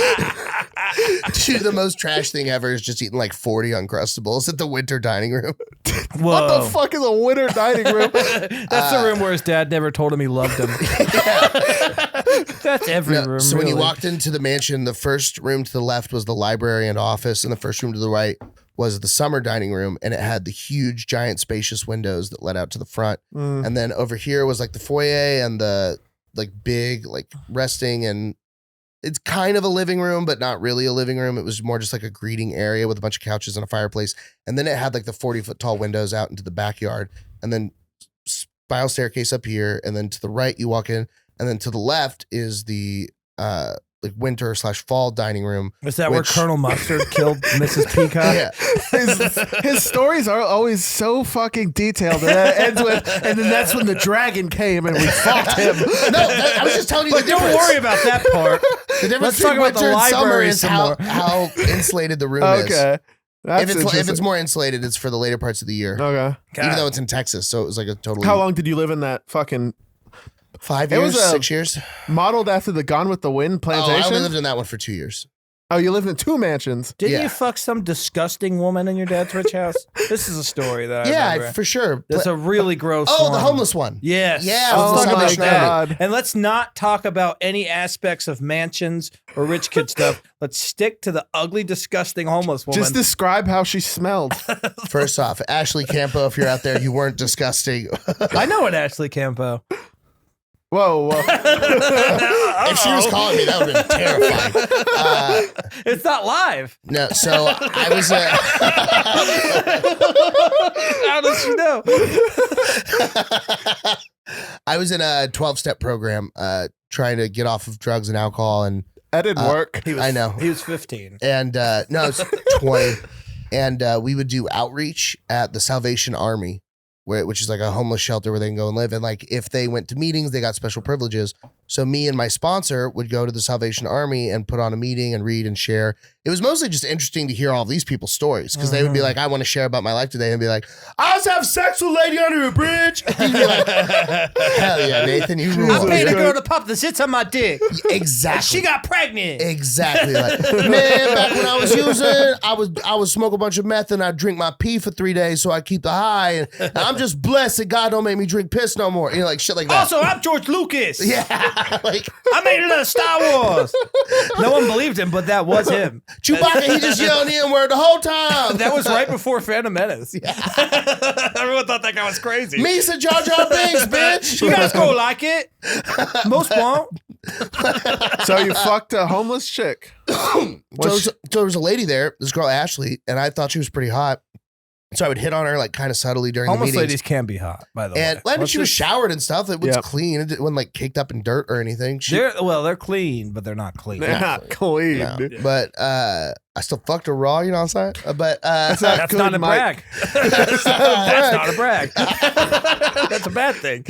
Dude, the most trash thing ever is just eating like 40 Uncrustables at the winter dining room. Whoa. What the fuck is a winter dining room? That's the room where his dad never told him he loved him. That's every No, room. so when you really. walked into the mansion, the first room to the left was the library and office, and the first room to the right was the summer dining room, and it had the huge, giant, spacious windows that led out to the front. And then over here was like the foyer and the like big like resting, and it's kind of a living room, but not really a living room. It was more just like a greeting area with a bunch of couches and a fireplace. And then it had like the 40-foot tall windows out into the backyard, and then spiral staircase up here, and then to the right you walk in, and then to the left is the like winter / fall dining room. Is that where which- Colonel Mustard killed Mrs. Peacock? Yeah. His stories are always so fucking detailed. And it ends with, and then that's when the dragon came and we fought him. No, I was just telling you But the don't difference. worry about that part. The difference Let's talk between about the winter and summer library is some how, more. how insulated the room is. Okay. That's If it's interesting. more insulated, it's for the later parts of the year. Okay. Even though it's in Texas, so it was like a totally How long did you live in that fucking 5 It years, was a- 6 years. modeled after the Gone with the Wind Oh, I plantation? only lived in that one for 2 years. Oh, you lived in 2 mansions. Didn't Yeah. you fuck some disgusting woman in your dad's rich house? This is a story that I Yeah, remember. for sure. That's a really gross Oh, one. the homeless one. Yes. Yeah, Let's it was Oh the talk about my Salvation that. Army. God. And let's not talk about any aspects of mansions or rich kid stuff. Let's stick to the ugly, disgusting homeless woman. Just describe how she smelled. First off, Ashley Campo, if you're out there, you weren't disgusting. I know an Ashley Campo. Whoa, whoa. If she was calling me, that would have been terrifying. It's not live. No, so I was How does she know? I was in a 12-step program trying to get off of drugs and alcohol, and That didn't work. I know. He was 15. And no, it's 20. And we would do outreach at the Salvation Army, which is like a homeless shelter where they can go and live. And like if they went to meetings, they got special privileges. So me and my sponsor would go to the Salvation Army and put on a meeting and read and share. It was mostly just interesting to hear all these people's stories, because they would be like, I want to share about my life today, and be like, I was having sex with a lady under a bridge. And you'd be like, hell yeah, Nathan, you rule. I paid a girl to pop the zits on my dick. Exactly. She got pregnant. Exactly. Like, man, back when I was using, I would smoke a bunch of meth and I'd drink my pee for 3 days so I'd keep the high. And I'm just blessed that God don't make me drink piss no more. You know, like shit like that. Also, I'm George Lucas. Yeah. Like I made another Star Wars. No one believed him, but that was him. Chewbacca, he just yelled the N-word the whole time. That was right before Phantom Menace. Yeah. Everyone thought that guy was crazy. Me said Jar Jar Binks, bitch. You guys go like it. Most won't. So you fucked a homeless chick. So there was a lady there, this girl Ashley, and I thought she was pretty hot. So I would hit on her like kind of subtly during Homeless the meetings. ladies can be hot, by the And way. well, I mean, Let's she was just- showered and stuff. It was Yep. clean. It wasn't like caked up in dirt or anything. She, They're clean, but they're not clean. They're not clean. no. dude. But I still fucked her raw, you know what I'm saying? But That's good, not a Mike. brag. That's not a brag. That's a bad thing.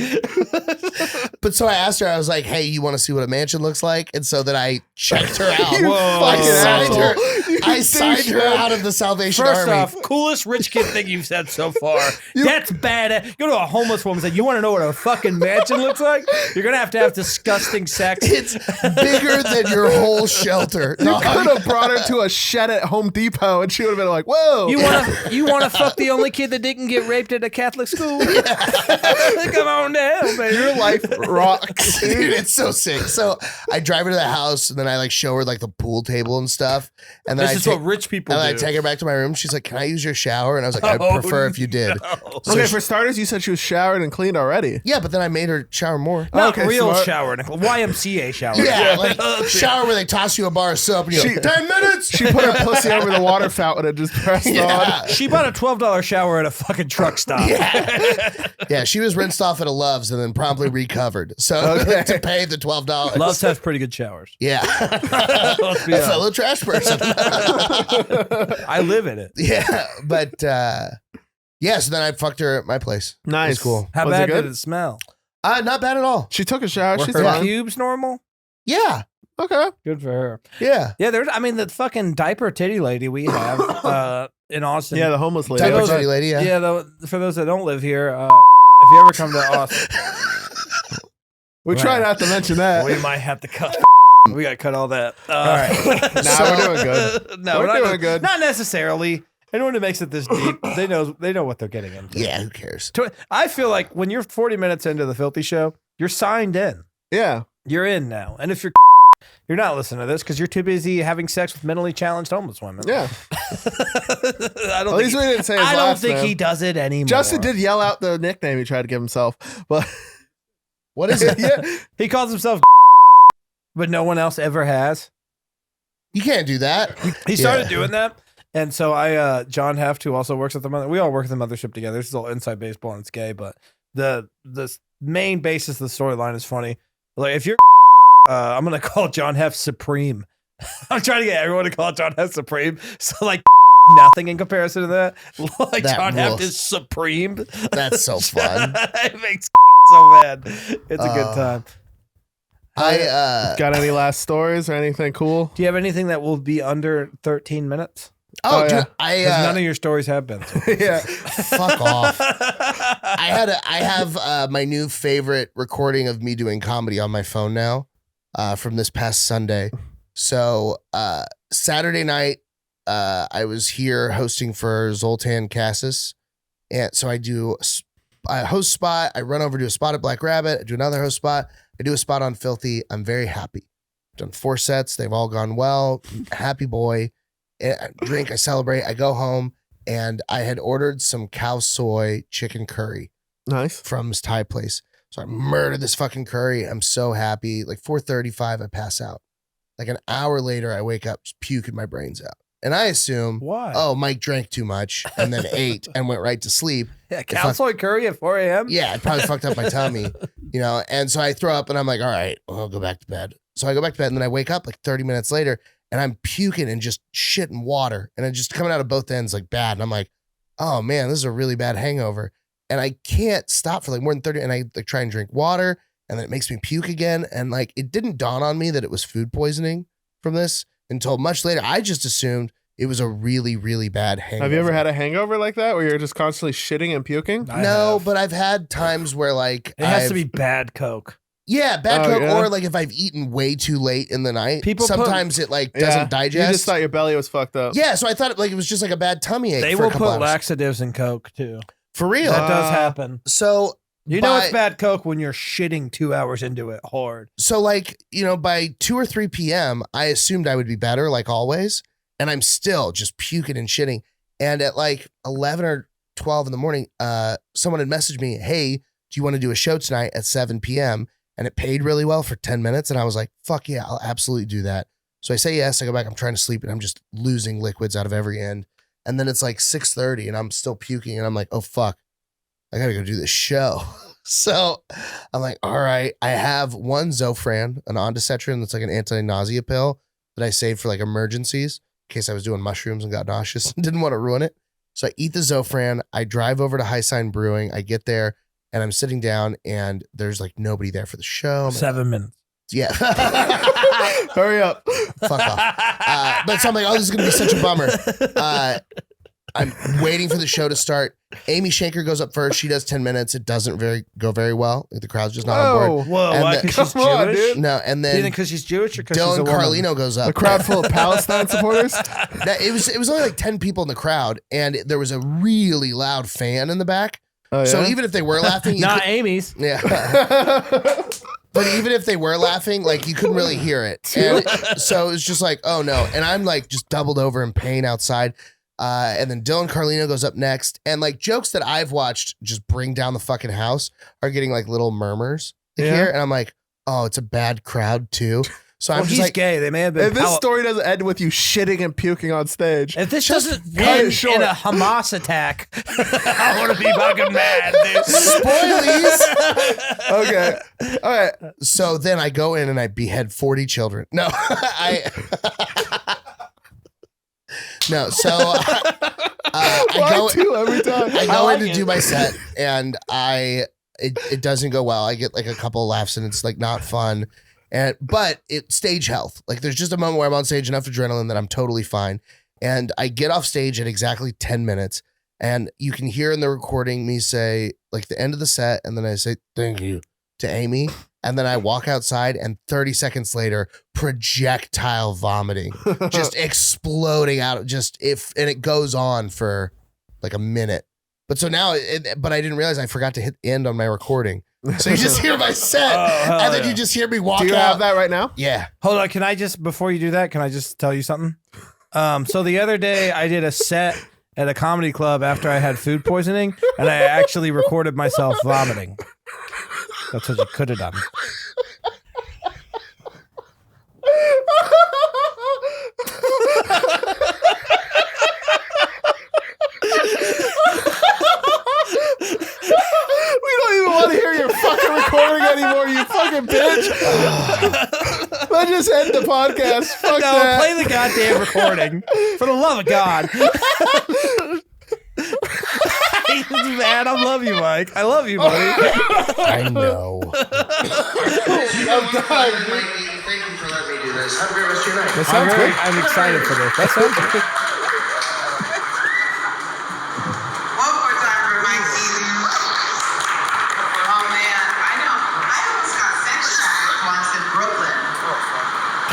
but so I asked her, I was like, hey, you want to see what a mansion looks like? And so then I checked her out. You Whoa. fucking signed her. asshole. You I signed her douchebag. out of the Salvation First Army. off, coolest rich kid thing you've said so far. That's bad. You go to a homeless woman and say, you want to know what a fucking mansion looks like? You're going to have disgusting sex. It's bigger than your whole shelter. You No, could have brought her to a shed at Home Depot and she would have been like, whoa. You want to fuck the only kid that didn't get raped at a Catholic school? Come on down, baby. Your life rocks. dude, it's so sick. So I drive her to the house and then I like show her like the pool table and stuff. And then This I is take, what rich people and do. then I take her back to my room. She's like, can I use your shower? And I was like, I'd Oh, prefer if you did. no. So Okay, she- for starters, you said she was showered and cleaned already. yeah, but then I made her shower more. Not Okay, real smart. shower, Nicole. YMCA shower. Yeah, like shower where they toss you a bar of soap and you're like, 10 minutes. She put her pussy over the water fountain and just pressed on. yeah. She bought a $12 shower at a fucking truck stop. Yeah, she was rinsed off at a Love's and then promptly recovered. So Okay. to pay the $12. Loves have pretty good showers. Yeah. Let's be A honest. fellow trash person. I live in it. yeah, but yeah, so then I fucked her at my place. Nice. It was cool. How Was it bad good? did it smell? Not bad at all. She took a shower. Were She's her fine. pubes normal? Yeah. Okay. Good for her. Yeah. Yeah, there's. I mean, the fucking diaper titty lady we have in Austin. Yeah, the homeless lady. Diaper those- titty lady, yeah. Yeah. For those that don't live here, if you ever come to Austin, We try not to mention that. we might have to cut. We got to cut all that. All right. Nah, we're doing good. No, We're not, doing good. Not necessarily. Anyone who makes it this deep, they know what they're getting into. Yeah, who cares? I feel like when you're 40 minutes into the Filthy Show, you're signed in. Yeah. You're in now. And if you're not listening to this because you're too busy having sex with mentally challenged homeless women. Yeah. I don't At least think, we didn't say his I don't last think name. he does it anymore. Justin did yell out the nickname he tried to give himself. But What is it? yeah. He calls himself but no one else ever has. You can't do that. He started doing that. And so John Heft, who also works at the mother, we all work at the mothership together. This is all inside baseball and it's gay, but the main basis of the storyline is funny. Like if you're I'm gonna call John Heft Supreme. I'm trying to get everyone to call John Heft Supreme. So like nothing in comparison to that. Like That John Heft rules. is supreme. That's so fun. It makes so mad. It's a good time. I Got any last stories or anything cool? Do you have anything that will be under 13 minutes? oh, Oh, dude, yeah. I 'Cause none of your stories have been. So. Yeah. fuck off. I have my new favorite recording of me doing comedy on my phone now, from this past Sunday. So Saturday night, I was here hosting for Zoltan Cassis, and so I do a host spot. I run over to a spot at Black Rabbit. I do another host spot. I do a spot on Filthy. I'm very happy. I've done 4 sets. They've all gone well. Happy boy. I drink. I celebrate. I go home, and I had ordered some cow soy chicken curry Nice. from this Thai place. So I murdered this fucking curry. I'm so happy. Like 4:35, I pass out. Like an hour later, I wake up, just puking my brains out. And I assume, Why? oh, Mike drank too much and then ate and went right to sleep. Yeah, cow soy curry at 4 a.m.? Yeah, it probably fucked up my tummy, you know? And so I throw up and I'm like, all right, well, I'll go back to bed. So I go back to bed and then I wake up like 30 minutes later and I'm puking and just shitting water. And it's just coming out of both ends like bad. And I'm like, oh man, this is a really bad hangover. And I can't stop for like more than 30. And I like try and drink water and then it makes me puke again. And like, it didn't dawn on me that it was food poisoning from this until much later. I just assumed it was a really, really bad hangover. Have you ever had a hangover like that where you're just constantly shitting and puking? I No, have. but I've had times where like It has I've- to be bad Coke. yeah, bad Oh, Coke, yeah? or like if I've eaten way too late in the night. People put- sometimes it like doesn't digest. You just thought your belly was fucked up. Yeah, so I thought it was just like a bad tummy ache. They for will a couple put hours. laxatives in Coke too. For real. That does Uh, happen. So You know by- it's bad Coke when you're shitting 2 hours into it hard. So like, you know, by 2 or 3 p.m., I assumed I would be better, like always, and I'm still just puking and shitting. And at like 11 or 12 in the morning, someone had messaged me, "Hey, do you want to do a show tonight at 7 p.m.?" And it paid really well for 10 minutes, and I was like, "Fuck yeah, I'll absolutely do that." So I say yes. I go back. I'm trying to sleep, and I'm just losing liquids out of every end. And then it's like 6:30, and I'm still puking, and I'm like, "Oh fuck, I gotta go do this show." So I'm like, all right, I have one Zofran, an ondansetron that's like an anti-nausea pill that I saved for like emergencies in case I was doing mushrooms and got nauseous and didn't want to ruin it. So I eat the Zofran. I drive over to High Sign Brewing. I get there and I'm sitting down and there's like nobody there for the show. I'm like, 7 minutes. yeah. Hurry up. Fuck off. But so I'm like, oh, this is going to be such a bummer. I'm waiting for the show to start. Amy Shanker goes up first. She does 10 minutes. It doesn't go very well. The crowd's just not on board. Whoa, And why? the- Because she's Come on, Jewish? dude. No, and Do you then think because she's Jewish or because she's a Dylan woman? Carlino goes up. A crowd full of Palestine supporters? Now, it was only like 10 people in the crowd, and there was a really loud fan in the back. Oh, yeah? So even if they were laughing, you Not could- Amy's. yeah. But even if they were laughing, like you couldn't really hear it. And so it was just like, oh no. And I'm like just doubled over in pain outside. And then Dylan Carlino goes up next. And like jokes that I've watched just bring down the fucking house are getting like little murmurs Yeah. here. And I'm like, oh, it's a bad crowd too. So I'm Well, just he's like, gay. They may have been. If this story doesn't end with you shitting and puking on stage, If this just doesn't cut it end short. in a Hamas attack, I want to be fucking mad, dude. spoilies. Okay. All right. So then I go in and I behead 40 children. No, no. So I Why go. two every time? I go I in like to do it. my set and it doesn't go well. I get like a couple of laughs and it's like not fun. But it's stage health. Like there's just a moment where I'm on stage, enough adrenaline that I'm totally fine. And I get off stage at exactly 10 minutes. And you can hear in the recording me say like the end of the set. And then I say, thank you to Amy. And then I walk outside and 30 seconds later, projectile vomiting, just exploding out. And it goes on for like a minute. But so now, but I didn't realize I forgot to hit end on my recording. So you just hear my set and then you just hear me walk out. Do you have that right now? Yeah. Hold on. Can I just, before you do that, can I just tell you something? So the other day I did a set at a comedy club after I had food poisoning and I actually recorded myself vomiting. That's what you could have done. We don't even want to hear your fucking recording anymore, you fucking bitch. Let's just end the podcast. Fuck that. Play the goddamn recording. For the love of God. Man, I love you, Mike. I love you, buddy. I know. I'm dying, dude. Thank you for letting me do this. Have a great rest of your night. That sounds good. I'm excited for this. That sounds good. One more time for Mike Eaton. Oh man, I know. I almost got sex trafficked once in Brooklyn.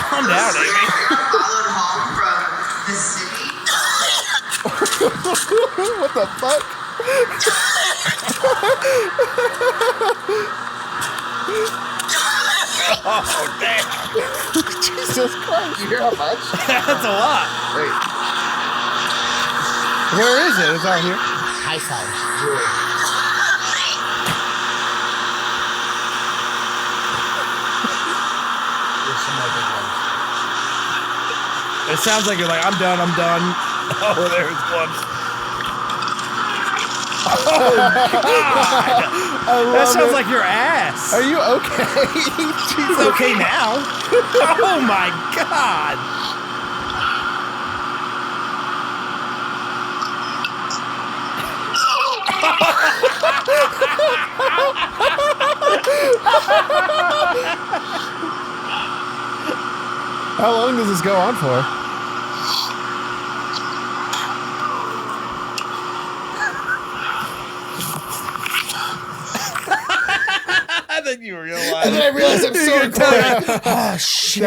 Calm down, Amy. I got followed home from the city. What the fuck? Oh, damn. Jesus Christ. You hear how much? That's a lot. Wait. Where is it? It's out here. High side. There's some more big ones. It sounds like you're like, I'm done. Oh, there's one. Oh, God. That sounds like your ass. Are you okay? It's okay now. Oh, my God. How long does this go on for? I think you were going to lie. And then I realized I'm still recording. Oh, shit.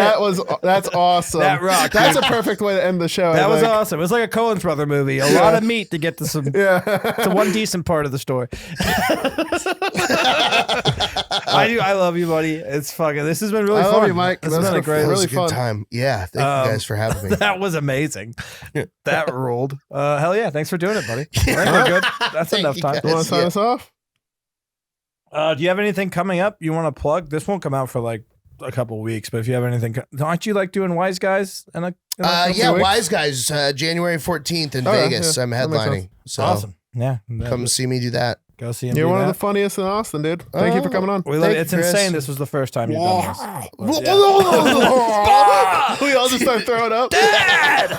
That's awesome. That rocked. That's a perfect way to end the show. That I was think. awesome. It was like a Coen's brother movie. A lot of meat to get to some Yeah. to one decent part of the story. I love you, buddy. It's fucking. This has been really I fun. love you, Mike. This That's has been a been great. It was really a good fun. time. Yeah. Thank you guys for having me. That was amazing. That ruled. Hell yeah! Thanks for doing it, buddy. All right, we're good. That's Thank enough you, time. You want to sign Yeah. us off? Do you have anything coming up you want to plug? This won't come out for like a couple weeks, but if you have anything, aren't you like doing Wise Guys? Yeah, Wise Guys, January 14th in Oh, yeah, Vegas. yeah. I'm That makes headlining. sense. So Awesome. Yeah. come see me do that. Go see him. You're do one of that. the funniest in Austin, dude. Thank you for coming on. We love Thank it. It's you, Chris. insane. This was the first time you've done this. But, yeah. We all just start throwing up. Dad!